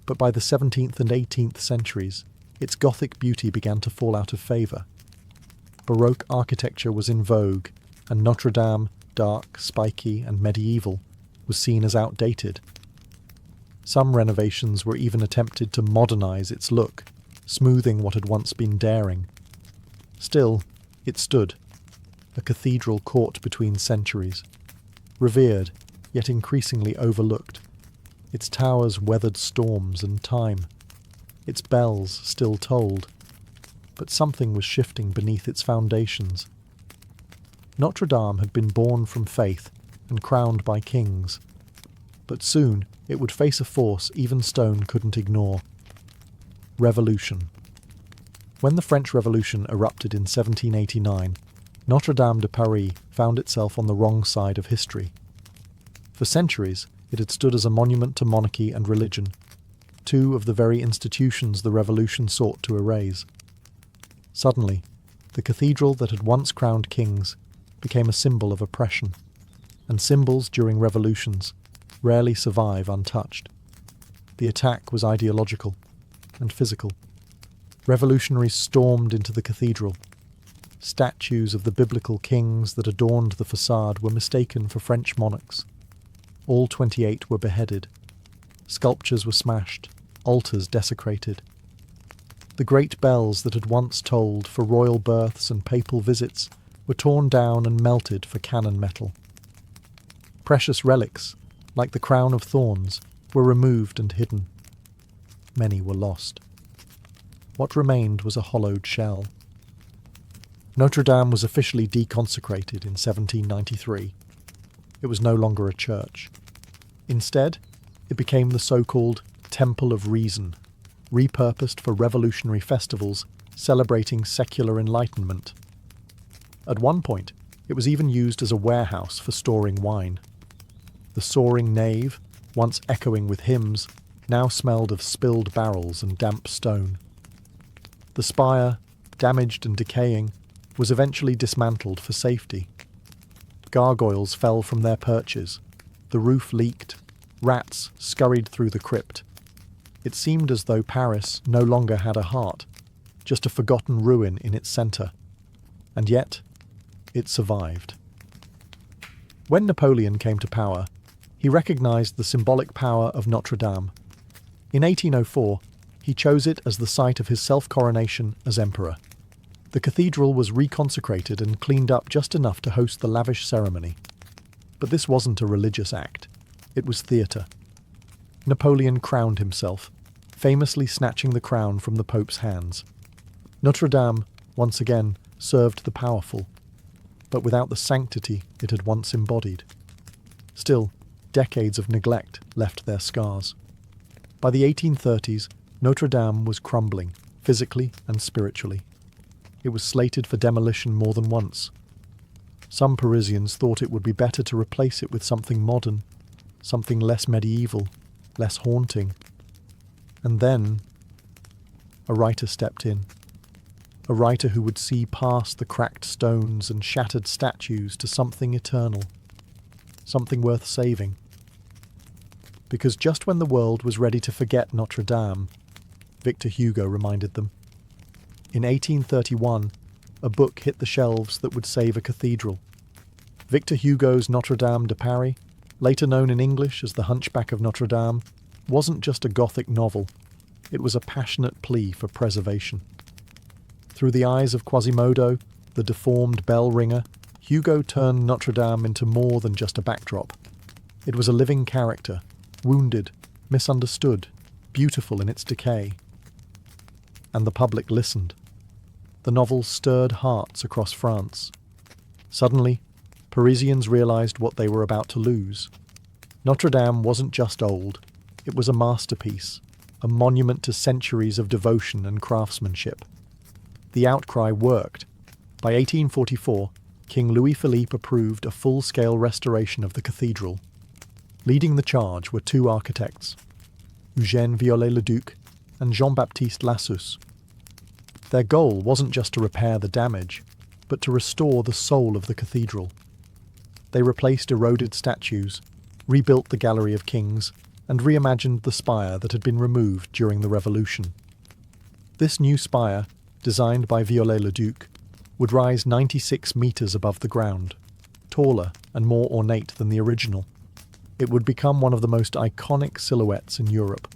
But by the 17th and 18th centuries, its Gothic beauty began to fall out of favour. Baroque architecture was in vogue, and Notre Dame, dark, spiky, and medieval, was seen as outdated. Some renovations were even attempted to modernise its look, smoothing what had once been daring. Still, it stood, a cathedral caught between centuries, revered, yet increasingly overlooked. Its towers weathered storms and time. Its bells still tolled. But something was shifting beneath its foundations. Notre Dame had been born from faith and crowned by kings. But soon it would face a force even stone couldn't ignore. Revolution. When the French Revolution erupted in 1789, Notre-Dame de Paris found itself on the wrong side of history. For centuries, it had stood as a monument to monarchy and religion, two of the very institutions the Revolution sought to erase. Suddenly, the cathedral that had once crowned kings became a symbol of oppression, and symbols during revolutions rarely survive untouched. The attack was ideological and physical. Revolutionaries stormed into the cathedral. Statues of the biblical kings that adorned the facade were mistaken for French monarchs. All 28 were beheaded. Sculptures were smashed, altars desecrated. The great bells that had once tolled for royal births and papal visits were torn down and melted for cannon metal. Precious relics, like the crown of thorns, were removed and hidden. Many were lost. What remained was a hollowed shell. Notre Dame was officially deconsecrated in 1793. It was no longer a church. Instead, it became the so-called Temple of Reason, repurposed for revolutionary festivals celebrating secular enlightenment. At one point, it was even used as a warehouse for storing wine. The soaring nave, once echoing with hymns, now smelled of spilled barrels and damp stone. The spire, damaged and decaying, was eventually dismantled for safety. Gargoyles fell from their perches. The roof leaked. Rats scurried through the crypt. It seemed as though Paris no longer had a heart, just a forgotten ruin in its centre. And yet, it survived. When Napoleon came to power, he recognized the symbolic power of Notre Dame. In 1804, he chose it as the site of his self-coronation as emperor. The cathedral was reconsecrated and cleaned up just enough to host the lavish ceremony. But this wasn't a religious act. It was theatre. Napoleon crowned himself, famously snatching the crown from the Pope's hands. Notre Dame, once again, served the powerful, but without the sanctity it had once embodied. Still, decades of neglect left their scars. By the 1830s, Notre Dame was crumbling, physically and spiritually. It was slated for demolition more than once. Some Parisians thought it would be better to replace it with something modern, something less medieval, less haunting. And then, a writer stepped in. A writer who would see past the cracked stones and shattered statues to something eternal, something worth saving. Because just when the world was ready to forget Notre Dame, Victor Hugo reminded them. In 1831, a book hit the shelves that would save a cathedral. Victor Hugo's Notre Dame de Paris, later known in English as The Hunchback of Notre Dame, wasn't just a Gothic novel. It was a passionate plea for preservation. Through the eyes of Quasimodo, the deformed bell ringer, Hugo turned Notre Dame into more than just a backdrop. It was a living character, wounded, misunderstood, beautiful in its decay. And the public listened. The novel stirred hearts across France. Suddenly, Parisians realized what they were about to lose. Notre Dame wasn't just old, it was a masterpiece, a monument to centuries of devotion and craftsmanship. The outcry worked. By 1844, King Louis-Philippe approved a full-scale restoration of the cathedral. Leading the charge were two architects, Eugène Viollet-le-Duc and Jean-Baptiste Lassus. Their goal wasn't just to repair the damage, but to restore the soul of the cathedral. They replaced eroded statues, rebuilt the Gallery of Kings, and reimagined the spire that had been removed during the Revolution. This new spire, designed by Viollet-le-Duc, would rise 96 metres above the ground, taller and more ornate than the original. It would become one of the most iconic silhouettes in Europe.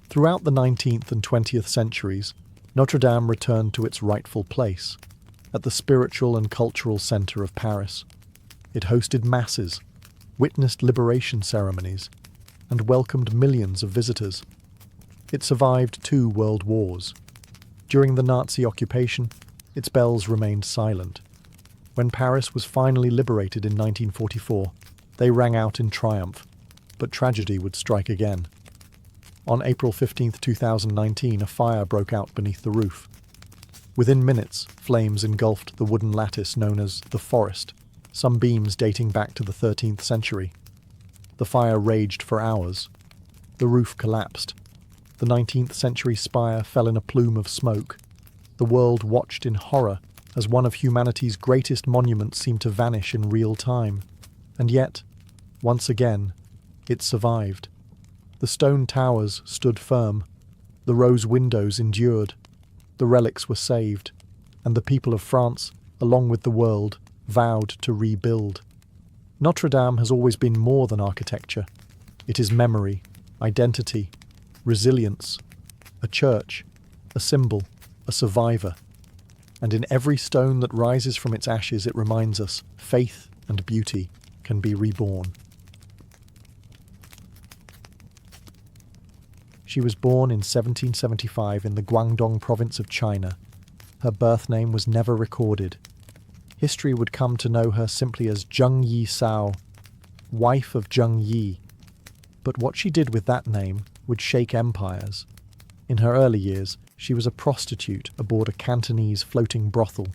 Throughout the 19th and 20th centuries, Notre Dame returned to its rightful place, at the spiritual and cultural centre of Paris. It hosted masses, witnessed liberation ceremonies, and welcomed millions of visitors. It survived 2 world wars. During the Nazi occupation, its bells remained silent. When Paris was finally liberated in 1944, they rang out in triumph, But tragedy would strike again. On April 15, 2019, a fire broke out beneath the roof. Within minutes, flames engulfed the wooden lattice known as the forest, some beams dating back to the 13th century. The fire raged for hours. The roof collapsed. The 19th century spire fell in a plume of smoke. The world watched in horror as one of humanity's greatest monuments seemed to vanish in real time. And yet, once again, it survived. The stone towers stood firm. The rose windows endured. The relics were saved. And the people of France, along with the world, vowed to rebuild. Notre Dame has always been more than architecture. It is memory, identity, resilience, a church, a symbol, a survivor. And in every stone that rises from its ashes, it reminds us faith and beauty can be reborn. She was born in 1775 in the Guangdong province of China. Her birth name was never recorded. History would come to know her simply as Zheng Yi Sao, wife of Zheng Yi. But what she did with that name would shake empires. In her early years, she was a prostitute aboard a Cantonese floating brothel,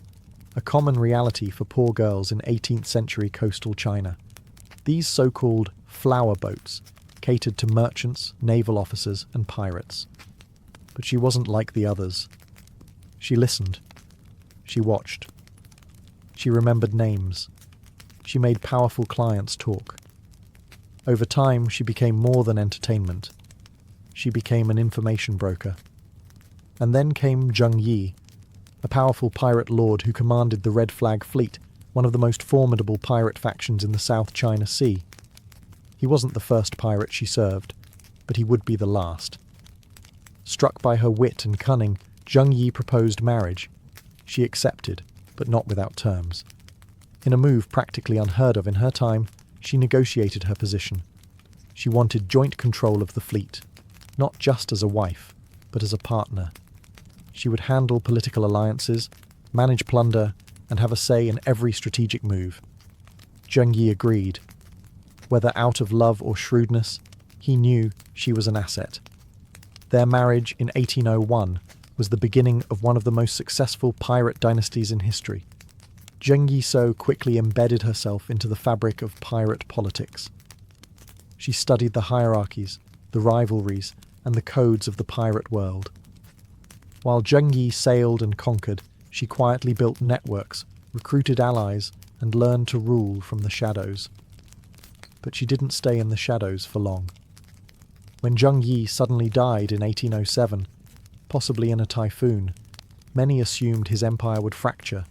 a common reality for poor girls in 18th century coastal China. These so-called flower boats catered to merchants, naval officers, and pirates. But she wasn't like the others. She listened. She watched. She remembered names. She made powerful clients talk. Over time, she became more than entertainment. She became an information broker. And then came Zheng Yi, a powerful pirate lord who commanded the Red Flag Fleet, one of the most formidable pirate factions in the South China Sea. He wasn't the first pirate she served, but he would be the last. Struck by her wit and cunning, Zheng Yi proposed marriage. She accepted, but not without terms. In a move practically unheard of in her time, she negotiated her position. She wanted joint control of the fleet, not just as a wife, but as a partner. She would handle political alliances, manage plunder, and have a say in every strategic move. Zheng Yi agreed. Whether out of love or shrewdness, he knew she was an asset. Their marriage in 1801 was the beginning of one of the most successful pirate dynasties in history. Zheng Yi So quickly embedded herself into the fabric of pirate politics. She studied the hierarchies, the rivalries, and the codes of the pirate world. While Zheng Yi sailed and conquered, she quietly built networks, recruited allies, and learned to rule from the shadows. But she didn't stay in the shadows for long. When Zheng Yi suddenly died in 1807, possibly in a typhoon, many assumed his empire would fracture.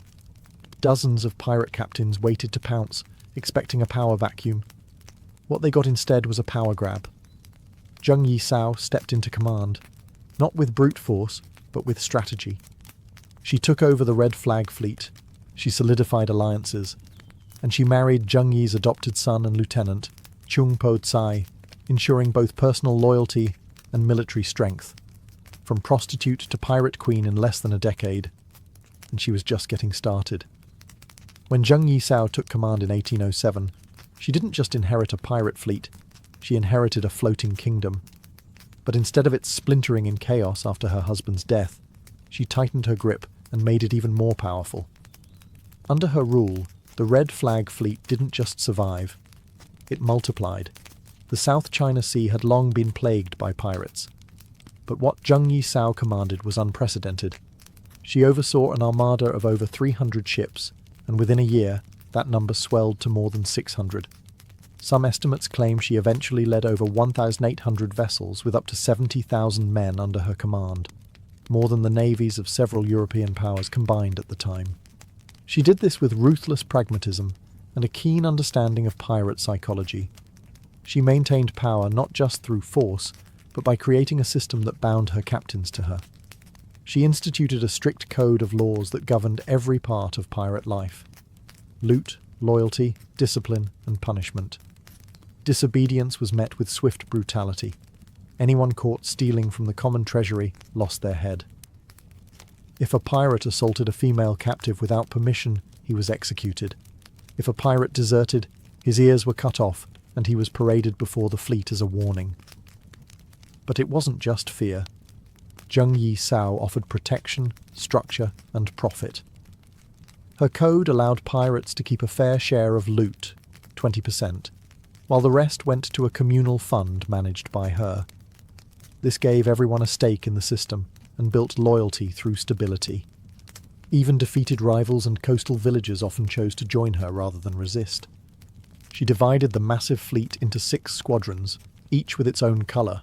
Dozens of pirate captains waited to pounce, expecting a power vacuum. What they got instead was a power grab. Zheng Yi Sao stepped into command, not with brute force, but with strategy. She took over the Red Flag Fleet, she solidified alliances, and she married Zheng Yi's adopted son and lieutenant, Chung Po Tsai, ensuring both personal loyalty and military strength. From prostitute to pirate queen in less than a decade, and she was just getting started. When Zheng Yi Sao took command in 1807, she didn't just inherit a pirate fleet, she inherited a floating kingdom. But instead of it splintering in chaos after her husband's death, she tightened her grip and made it even more powerful. Under her rule, the Red Flag Fleet didn't just survive, it multiplied. The South China Sea had long been plagued by pirates. But what Zheng Yi Sao commanded was unprecedented. She oversaw an armada of over 300 ships, and within a year, that number swelled to more than 600. Some estimates claim she eventually led over 1,800 vessels with up to 70,000 men under her command, more than the navies of several European powers combined at the time. She did this with ruthless pragmatism and a keen understanding of pirate psychology. She maintained power not just through force, but by creating a system that bound her captains to her. She instituted a strict code of laws that governed every part of pirate life: loot, loyalty, discipline, and punishment. Disobedience was met with swift brutality. Anyone caught stealing from the common treasury lost their head. If a pirate assaulted a female captive without permission, he was executed. If a pirate deserted, his ears were cut off, and he was paraded before the fleet as a warning. But it wasn't just fear. Zheng Yisao offered protection, structure, and profit. Her code allowed pirates to keep a fair share of loot, 20%, while the rest went to a communal fund managed by her. This gave everyone a stake in the system and built loyalty through stability. Even defeated rivals and coastal villagers often chose to join her rather than resist. She divided the massive fleet into 6 squadrons, each with its own colour: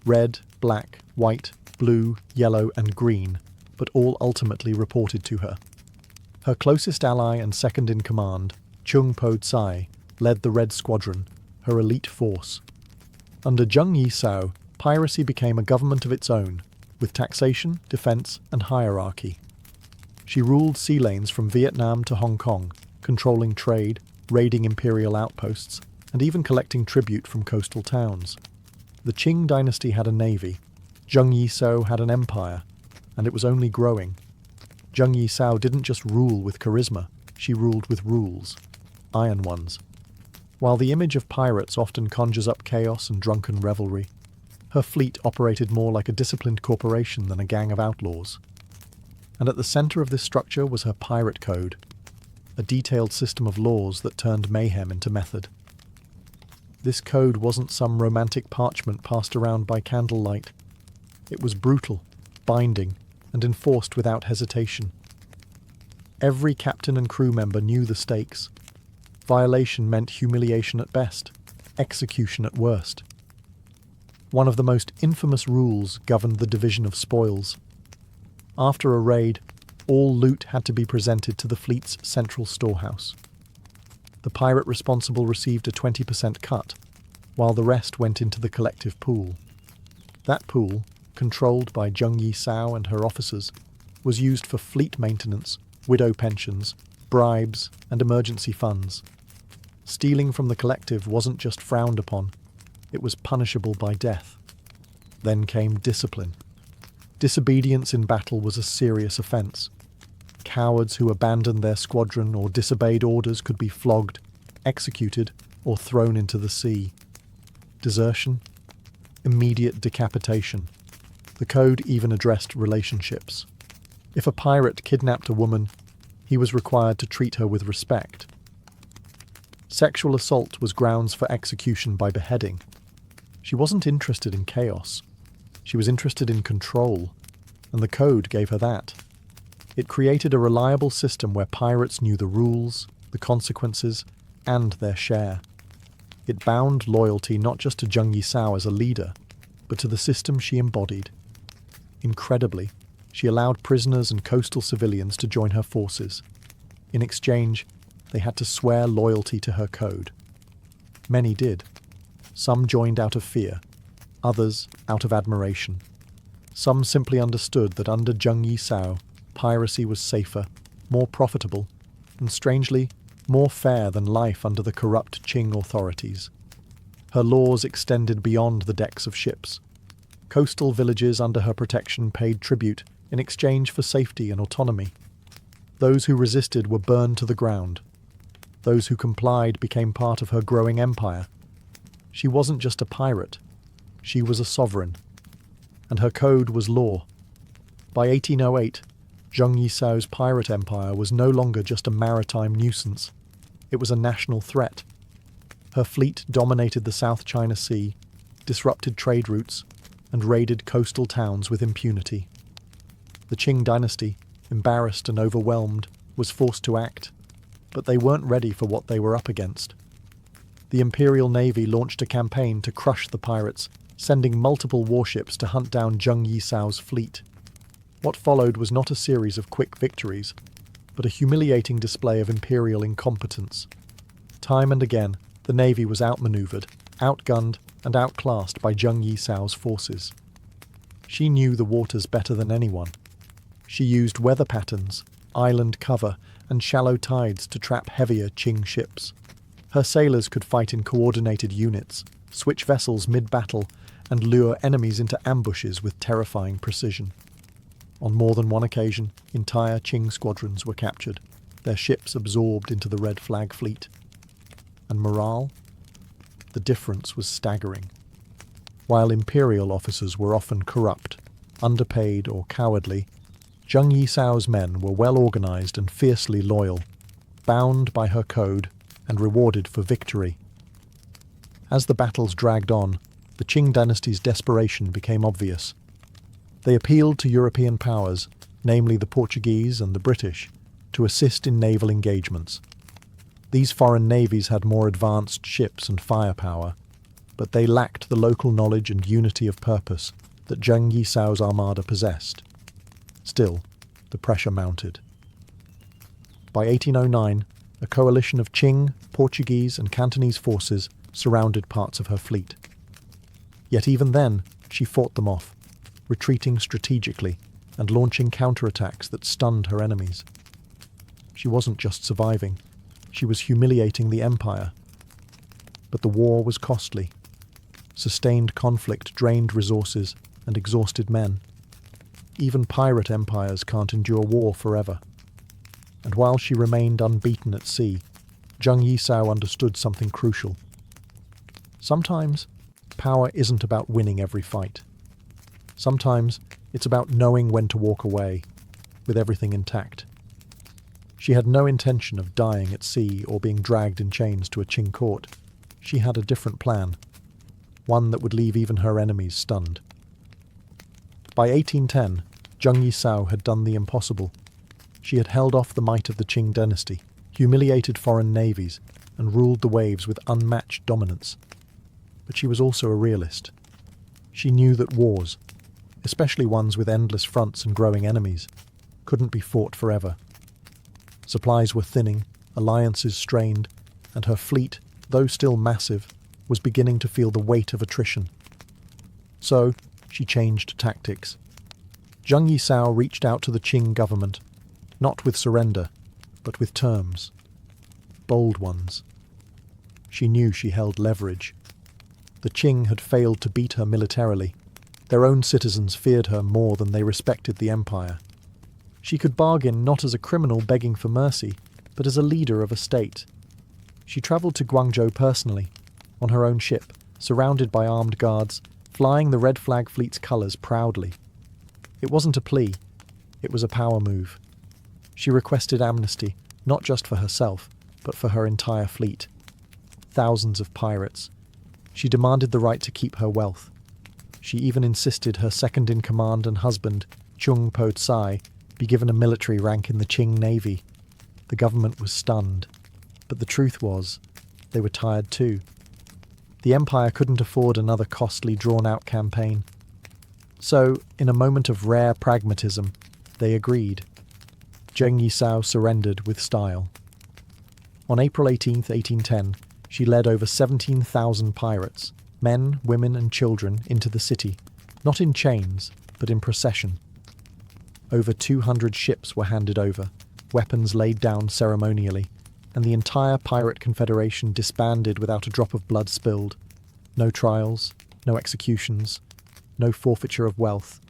red, black, white, blue, yellow, and green, but all ultimately reported to her. Her closest ally and second-in-command, Chung Po Tsai, led the Red Squadron, her elite force. Under Zheng Yisao, piracy became a government of its own, with taxation, defence, and hierarchy. She ruled sea lanes from Vietnam to Hong Kong, controlling trade, raiding imperial outposts, and even collecting tribute from coastal towns. The Qing dynasty had a navy, Zheng Yisao had an empire, and it was only growing. Zheng Yisao didn't just rule with charisma, she ruled with rules, iron ones. While the image of pirates often conjures up chaos and drunken revelry, her fleet operated more like a disciplined corporation than a gang of outlaws. And at the centre of this structure was her pirate code, a detailed system of laws that turned mayhem into method. This code wasn't some romantic parchment passed around by candlelight. It was brutal, binding, and enforced without hesitation. Every captain and crew member knew the stakes. Violation meant humiliation at best, execution at worst. One of the most infamous rules governed the division of spoils. After a raid, all loot had to be presented to the fleet's central storehouse. The pirate responsible received a 20% cut, while the rest went into the collective pool. That pool, controlled by Zheng Yisao and her officers, was used for fleet maintenance, widow pensions, bribes, and emergency funds. Stealing from the collective wasn't just frowned upon, it was punishable by death. Then came discipline. Disobedience in battle was a serious offence. Cowards who abandoned their squadron or disobeyed orders could be flogged, executed, or thrown into the sea. Desertion? Immediate decapitation. The code even addressed relationships. If a pirate kidnapped a woman, he was required to treat her with respect. Sexual assault was grounds for execution by beheading. She wasn't interested in chaos. She was interested in control, and the code gave her that. It created a reliable system where pirates knew the rules, the consequences, and their share. It bound loyalty not just to Zheng Yisao as a leader, but to the system she embodied. Incredibly, she allowed prisoners and coastal civilians to join her forces. In exchange, they had to swear loyalty to her code. Many did. Some joined out of fear, others out of admiration. Some simply understood that under Zheng Yisao, piracy was safer, more profitable, and strangely, more fair than life under the corrupt Qing authorities. Her laws extended beyond the decks of ships. Coastal villages under her protection paid tribute in exchange for safety and autonomy. Those who resisted were burned to the ground. Those who complied became part of her growing empire. She wasn't just a pirate. She was a sovereign. And her code was law. By 1808, Zheng Yisao's pirate empire was no longer just a maritime nuisance. It was a national threat. Her fleet dominated the South China Sea, disrupted trade routes, and raided coastal towns with impunity. The Qing dynasty, embarrassed and overwhelmed, was forced to act, but they weren't ready for what they were up against. The Imperial Navy launched a campaign to crush the pirates, sending multiple warships to hunt down Zheng Yisao's fleet. What followed was not a series of quick victories, but a humiliating display of imperial incompetence. Time and again, the Navy was outmaneuvered, outgunned, and outclassed by Zheng Yisao's forces. She knew the waters better than anyone. She used weather patterns, island cover, and shallow tides to trap heavier Qing ships. Her sailors could fight in coordinated units, switch vessels mid-battle, and lure enemies into ambushes with terrifying precision. On more than one occasion, entire Qing squadrons were captured, their ships absorbed into the Red Flag fleet. And morale? the difference was staggering. While imperial officers were often corrupt, underpaid or cowardly, Zheng Yisao's men were well organized and fiercely loyal, bound by her code and rewarded for victory. As the battles dragged on, the Qing dynasty's desperation became obvious. They appealed to European powers, namely the Portuguese and the British, to assist in naval engagements. These foreign navies had more advanced ships and firepower, but they lacked the local knowledge and unity of purpose that Zheng Yisao's armada possessed. Still, the pressure mounted. By 1809, a coalition of Qing, Portuguese and Cantonese forces surrounded parts of her fleet. Yet even then, she fought them off, retreating strategically and launching counterattacks that stunned her enemies. She wasn't just surviving, she was humiliating the empire. But the war was costly. Sustained conflict drained resources and exhausted men. Even pirate empires can't endure war forever. And while she remained unbeaten at sea, Zheng Yisao understood something crucial. Sometimes, power isn't about winning every fight. Sometimes, it's about knowing when to walk away, with everything intact. She had no intention of dying at sea or being dragged in chains to a Qing court. She had a different plan, one that would leave even her enemies stunned. By 1810, Zheng Yisao had done the impossible. She had held off the might of the Qing dynasty, humiliated foreign navies, and ruled the waves with unmatched dominance. But she was also a realist. She knew that wars, especially ones with endless fronts and growing enemies, couldn't be fought forever. Supplies were thinning, alliances strained, and her fleet, though still massive, was beginning to feel the weight of attrition. So, she changed tactics. Zheng Yisao reached out to the Qing government, not with surrender, but with terms. Bold ones. She knew she held leverage. The Qing had failed to beat her militarily. Their own citizens feared her more than they respected the empire. She could bargain not as a criminal begging for mercy, but as a leader of a state. She travelled to Guangzhou personally, on her own ship, surrounded by armed guards, flying the Red Flag Fleet's colours proudly. It wasn't a plea, it was a power move. She requested amnesty, not just for herself, but for her entire fleet. Thousands of pirates. She demanded the right to keep her wealth. She even insisted her second-in-command and husband, Chung Po-tsai, be given a military rank in the Qing Navy. The government was stunned, but the truth was, they were tired too. The empire couldn't afford another costly, drawn-out campaign. So, in a moment of rare pragmatism, they agreed. Zheng Yisao surrendered with style. On April 18, 1810, she led over 17,000 pirates, men, women and children, into the city, not in chains, but in procession. Over 200 ships were handed over, weapons laid down ceremonially, and the entire pirate confederation disbanded without a drop of blood spilled. No trials, no executions, no forfeiture of wealth.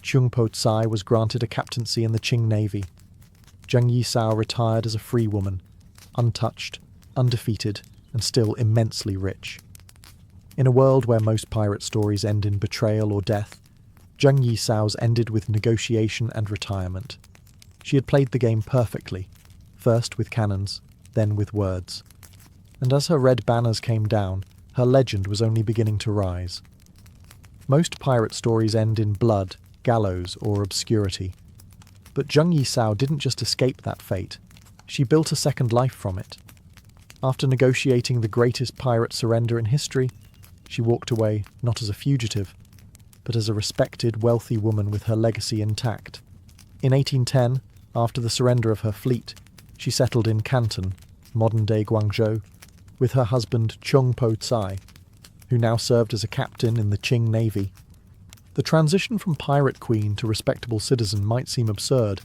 Chung Po-tsai was granted a captaincy in the Qing Navy. Zheng Yisao retired as a free woman, untouched, undefeated, and still immensely rich. In a world where most pirate stories end in betrayal or death, Zheng Yisao's ended with negotiation and retirement. She had played the game perfectly, first with cannons, then with words. And as her red banners came down, her legend was only beginning to rise. Most pirate stories end in blood, gallows, or obscurity. But Zheng Yisao didn't just escape that fate, she built a second life from it. After negotiating the greatest pirate surrender in history, she walked away not as a fugitive, but as a respected, wealthy woman with her legacy intact. In 1810, after the surrender of her fleet, she settled in Canton, modern-day Guangzhou, with her husband Chung Po-tsai, who now served as a captain in the Qing Navy. The transition from pirate queen to respectable citizen might seem absurd,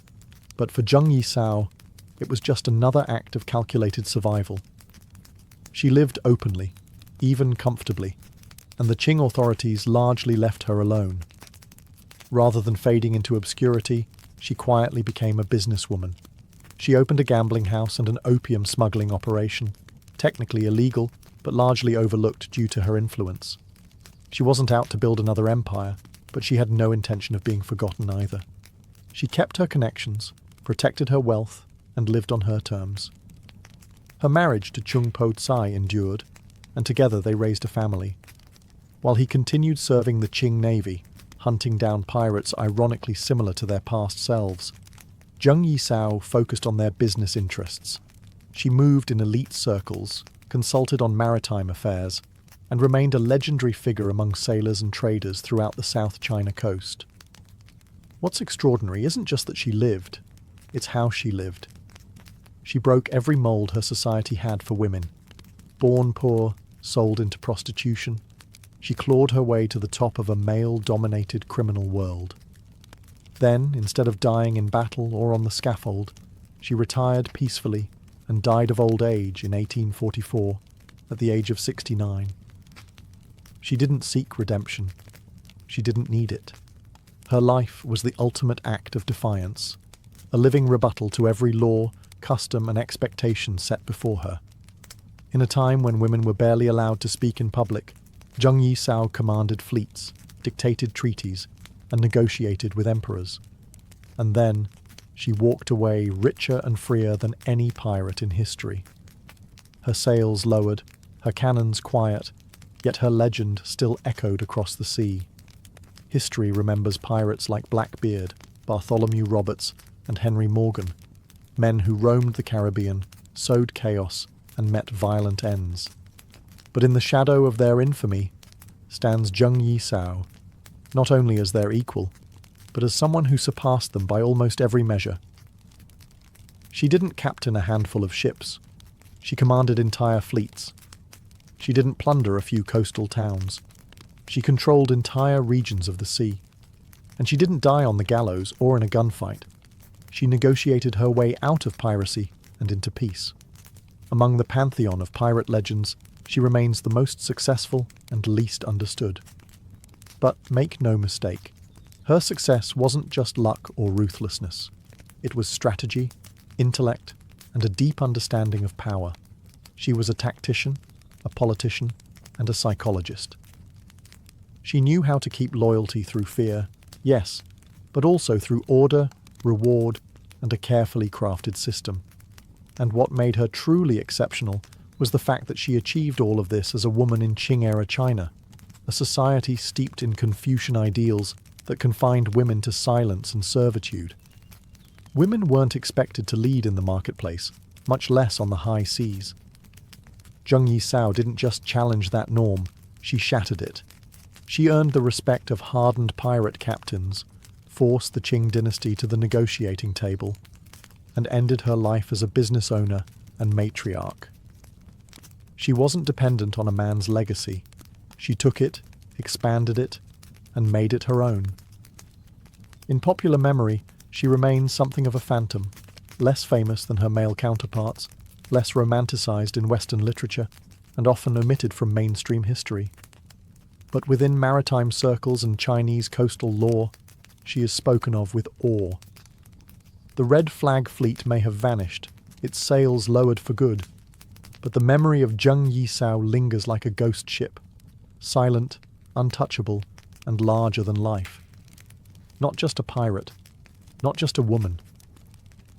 but for Zheng Yisao, it was just another act of calculated survival. She lived openly, even comfortably, and the Qing authorities largely left her alone. Rather than fading into obscurity, she quietly became a businesswoman. She opened a gambling house and an opium smuggling operation, technically illegal, but largely overlooked due to her influence. She wasn't out to build another empire, but she had no intention of being forgotten either. She kept her connections, protected her wealth, and lived on her terms. Her marriage to Chung Po Tsai endured, and together they raised a family. While he continued serving the Qing Navy, hunting down pirates ironically similar to their past selves, Zheng Yisao focused on their business interests. She moved in elite circles, consulted on maritime affairs, and remained a legendary figure among sailors and traders throughout the South China coast. What's extraordinary isn't just that she lived, it's how she lived. She broke every mold her society had for women. Born poor, sold into prostitution, she clawed her way to the top of a male-dominated criminal world. Then, instead of dying in battle or on the scaffold, she retired peacefully and died of old age in 1844, at the age of 69. She didn't seek redemption. She didn't need it. Her life was the ultimate act of defiance, a living rebuttal to every law, custom, and expectation set before her. In a time when women were barely allowed to speak in public, Zheng Yisao commanded fleets, dictated treaties, and negotiated with emperors. And then, she walked away richer and freer than any pirate in history. Her sails lowered, her cannons quiet, yet her legend still echoed across the sea. History remembers pirates like Blackbeard, Bartholomew Roberts, and Henry Morgan, men who roamed the Caribbean, sowed chaos, and met violent ends. But in the shadow of their infamy stands Zheng Yisao, not only as their equal, but as someone who surpassed them by almost every measure. She didn't captain a handful of ships. She commanded entire fleets. She didn't plunder a few coastal towns. She controlled entire regions of the sea. And she didn't die on the gallows or in a gunfight. She negotiated her way out of piracy and into peace. Among the pantheon of pirate legends, she remains the most successful and least understood. But make no mistake, her success wasn't just luck or ruthlessness. It was strategy, intellect, and a deep understanding of power. She was a tactician, a politician, and a psychologist. She knew how to keep loyalty through fear, yes, but also through order, reward, and a carefully crafted system. And what made her truly exceptional was the fact that she achieved all of this as a woman in Qing-era China, a society steeped in Confucian ideals that confined women to silence and servitude. Women weren't expected to lead in the marketplace, much less on the high seas. Zheng Yisao didn't just challenge that norm, she shattered it. She earned the respect of hardened pirate captains, forced the Qing dynasty to the negotiating table, and ended her life as a business owner and matriarch. She wasn't dependent on a man's legacy. She took it, expanded it, and made it her own. In popular memory, she remains something of a phantom, less famous than her male counterparts, less romanticized in Western literature, and often omitted from mainstream history. But within maritime circles and Chinese coastal lore, she is spoken of with awe. The Red Flag fleet may have vanished, its sails lowered for good, but the memory of Zheng Yisao lingers like a ghost ship, silent, untouchable, and larger than life. Not just a pirate, not just a woman,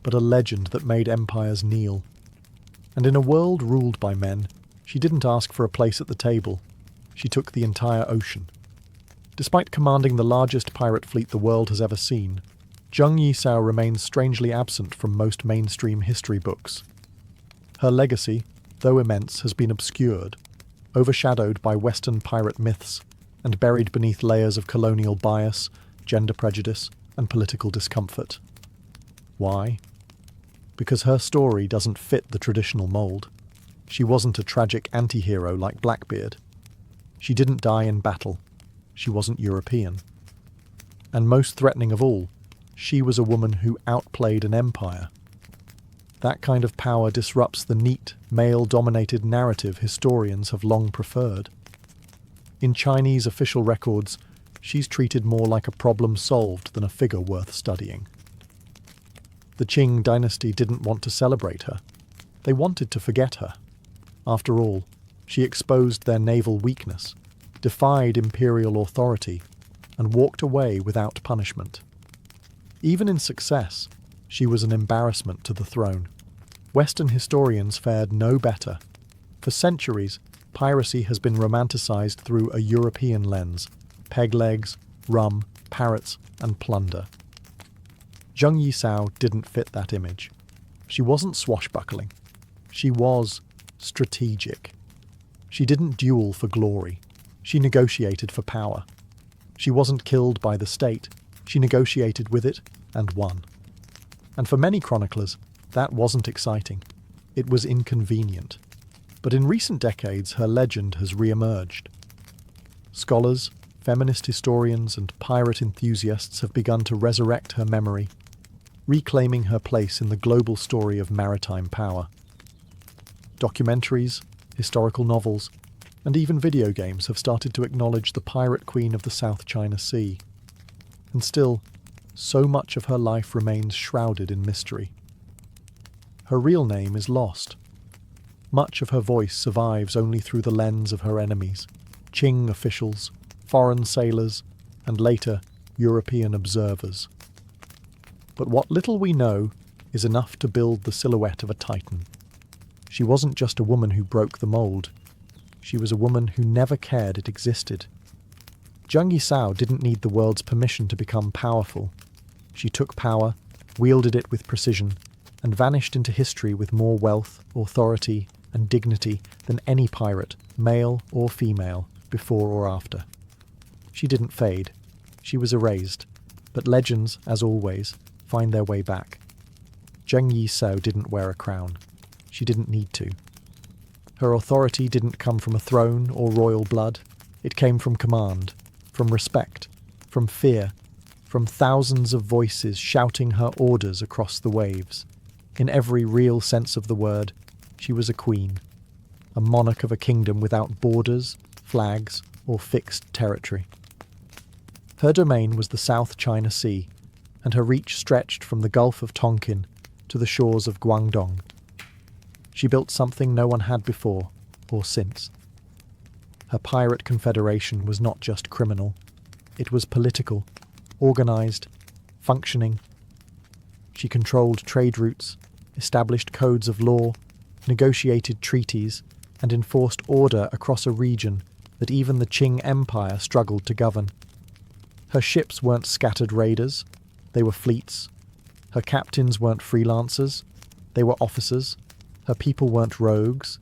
but a legend that made empires kneel. And in a world ruled by men, she didn't ask for a place at the table. She took the entire ocean. Despite commanding the largest pirate fleet the world has ever seen, Zheng Yisao remains strangely absent from most mainstream history books. Her legacy, though immense, has been obscured, overshadowed by Western pirate myths, and buried beneath layers of colonial bias, gender prejudice, and political discomfort. Why? Because her story doesn't fit the traditional mold. She wasn't a tragic anti-hero like Blackbeard. She didn't die in battle. She wasn't European. And most threatening of all, she was a woman who outplayed an empire. That kind of power disrupts the neat, male-dominated narrative historians have long preferred. In Chinese official records, she's treated more like a problem solved than a figure worth studying. The Qing dynasty didn't want to celebrate her. They wanted to forget her. After all, She exposed their naval weakness, defied imperial authority, and walked away without punishment. Even in success, she was an embarrassment to the throne. Western historians fared no better. For centuries, piracy has been romanticized through a European lens: peg legs, rum, parrots, and plunder. Zheng Yisao didn't fit that image. She wasn't swashbuckling. She was strategic. She didn't duel for glory. She negotiated for power. She wasn't killed by the state. She negotiated with it and won. And for many chroniclers, that wasn't exciting. It was inconvenient. But in recent decades, her legend has re-emerged. Scholars, feminist historians, and pirate enthusiasts have begun to resurrect her memory, reclaiming her place in the global story of maritime power. Documentaries, historical novels, and even video games have started to acknowledge the pirate queen of the South China Sea. And still, so much of her life remains shrouded in mystery. Her real name is lost. Much of her voice survives only through the lens of her enemies: Qing officials, foreign sailors, and later, European observers. But what little we know is enough to build the silhouette of a titan. She wasn't just a woman who broke the mold. She was a woman who never cared it existed. Zheng Yisao didn't need the world's permission to become powerful. She took power, wielded it with precision, and vanished into history with more wealth, authority, and dignity than any pirate, male or female, before or after. She didn't fade. She was erased. But legends, as always, find their way back. Zheng Yisao didn't wear a crown. She didn't need to. Her authority didn't come from a throne or royal blood. It came from command, from respect, from fear, from thousands of voices shouting her orders across the waves. In every real sense of the word, she was a queen, a monarch of a kingdom without borders, flags, or fixed territory. Her domain was the South China Sea, and her reach stretched from the Gulf of Tonkin to the shores of Guangdong. She built something no one had before or since. Her pirate confederation was not just criminal. It was political, organized, functioning. She controlled trade routes, established codes of law, negotiated treaties, and enforced order across a region that even the Qing Empire struggled to govern. Her ships weren't scattered raiders, they were fleets. Her captains weren't freelancers, they were officers. Her people weren't rogues,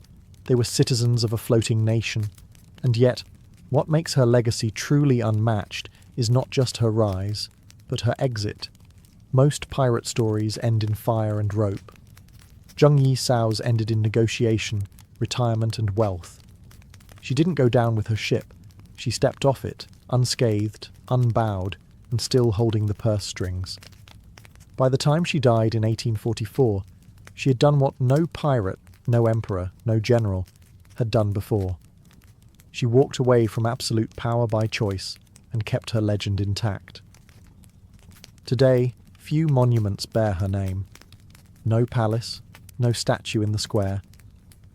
they were citizens of a floating nation. And yet, what makes her legacy truly unmatched is not just her rise, but her exit. Most pirate stories end in fire and rope. Zheng Yisao's ended in negotiation, retirement, and wealth. She didn't go down with her ship. She stepped off it, unscathed, unbowed, and still holding the purse strings. By the time she died in 1844, she had done what no pirate, no emperor, no general had done before. She walked away from absolute power by choice and kept her legend intact. Today, few monuments bear her name. No palace, no statue in the square,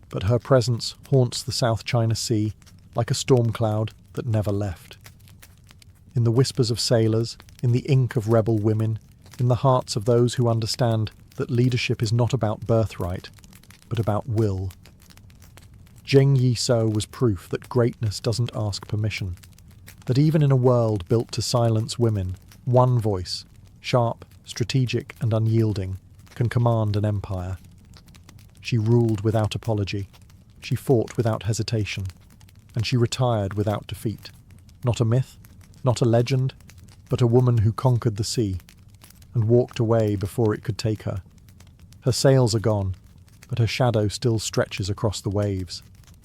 but her presence haunts the South China Sea like a storm cloud that never left. In the whispers of sailors, in the ink of rebel women, in the hearts of those who understand that leadership is not about birthright, but about will. Zheng Yisao was proof that greatness doesn't ask permission, that even in a world built to silence women, one voice, sharp, strategic, and unyielding, can command an empire. She ruled without apology, she fought without hesitation, and she retired without defeat. Not a myth, not a legend, but a woman who conquered the sea, and walked away before it could take her. Her sails are gone, but her shadow still stretches across the waves.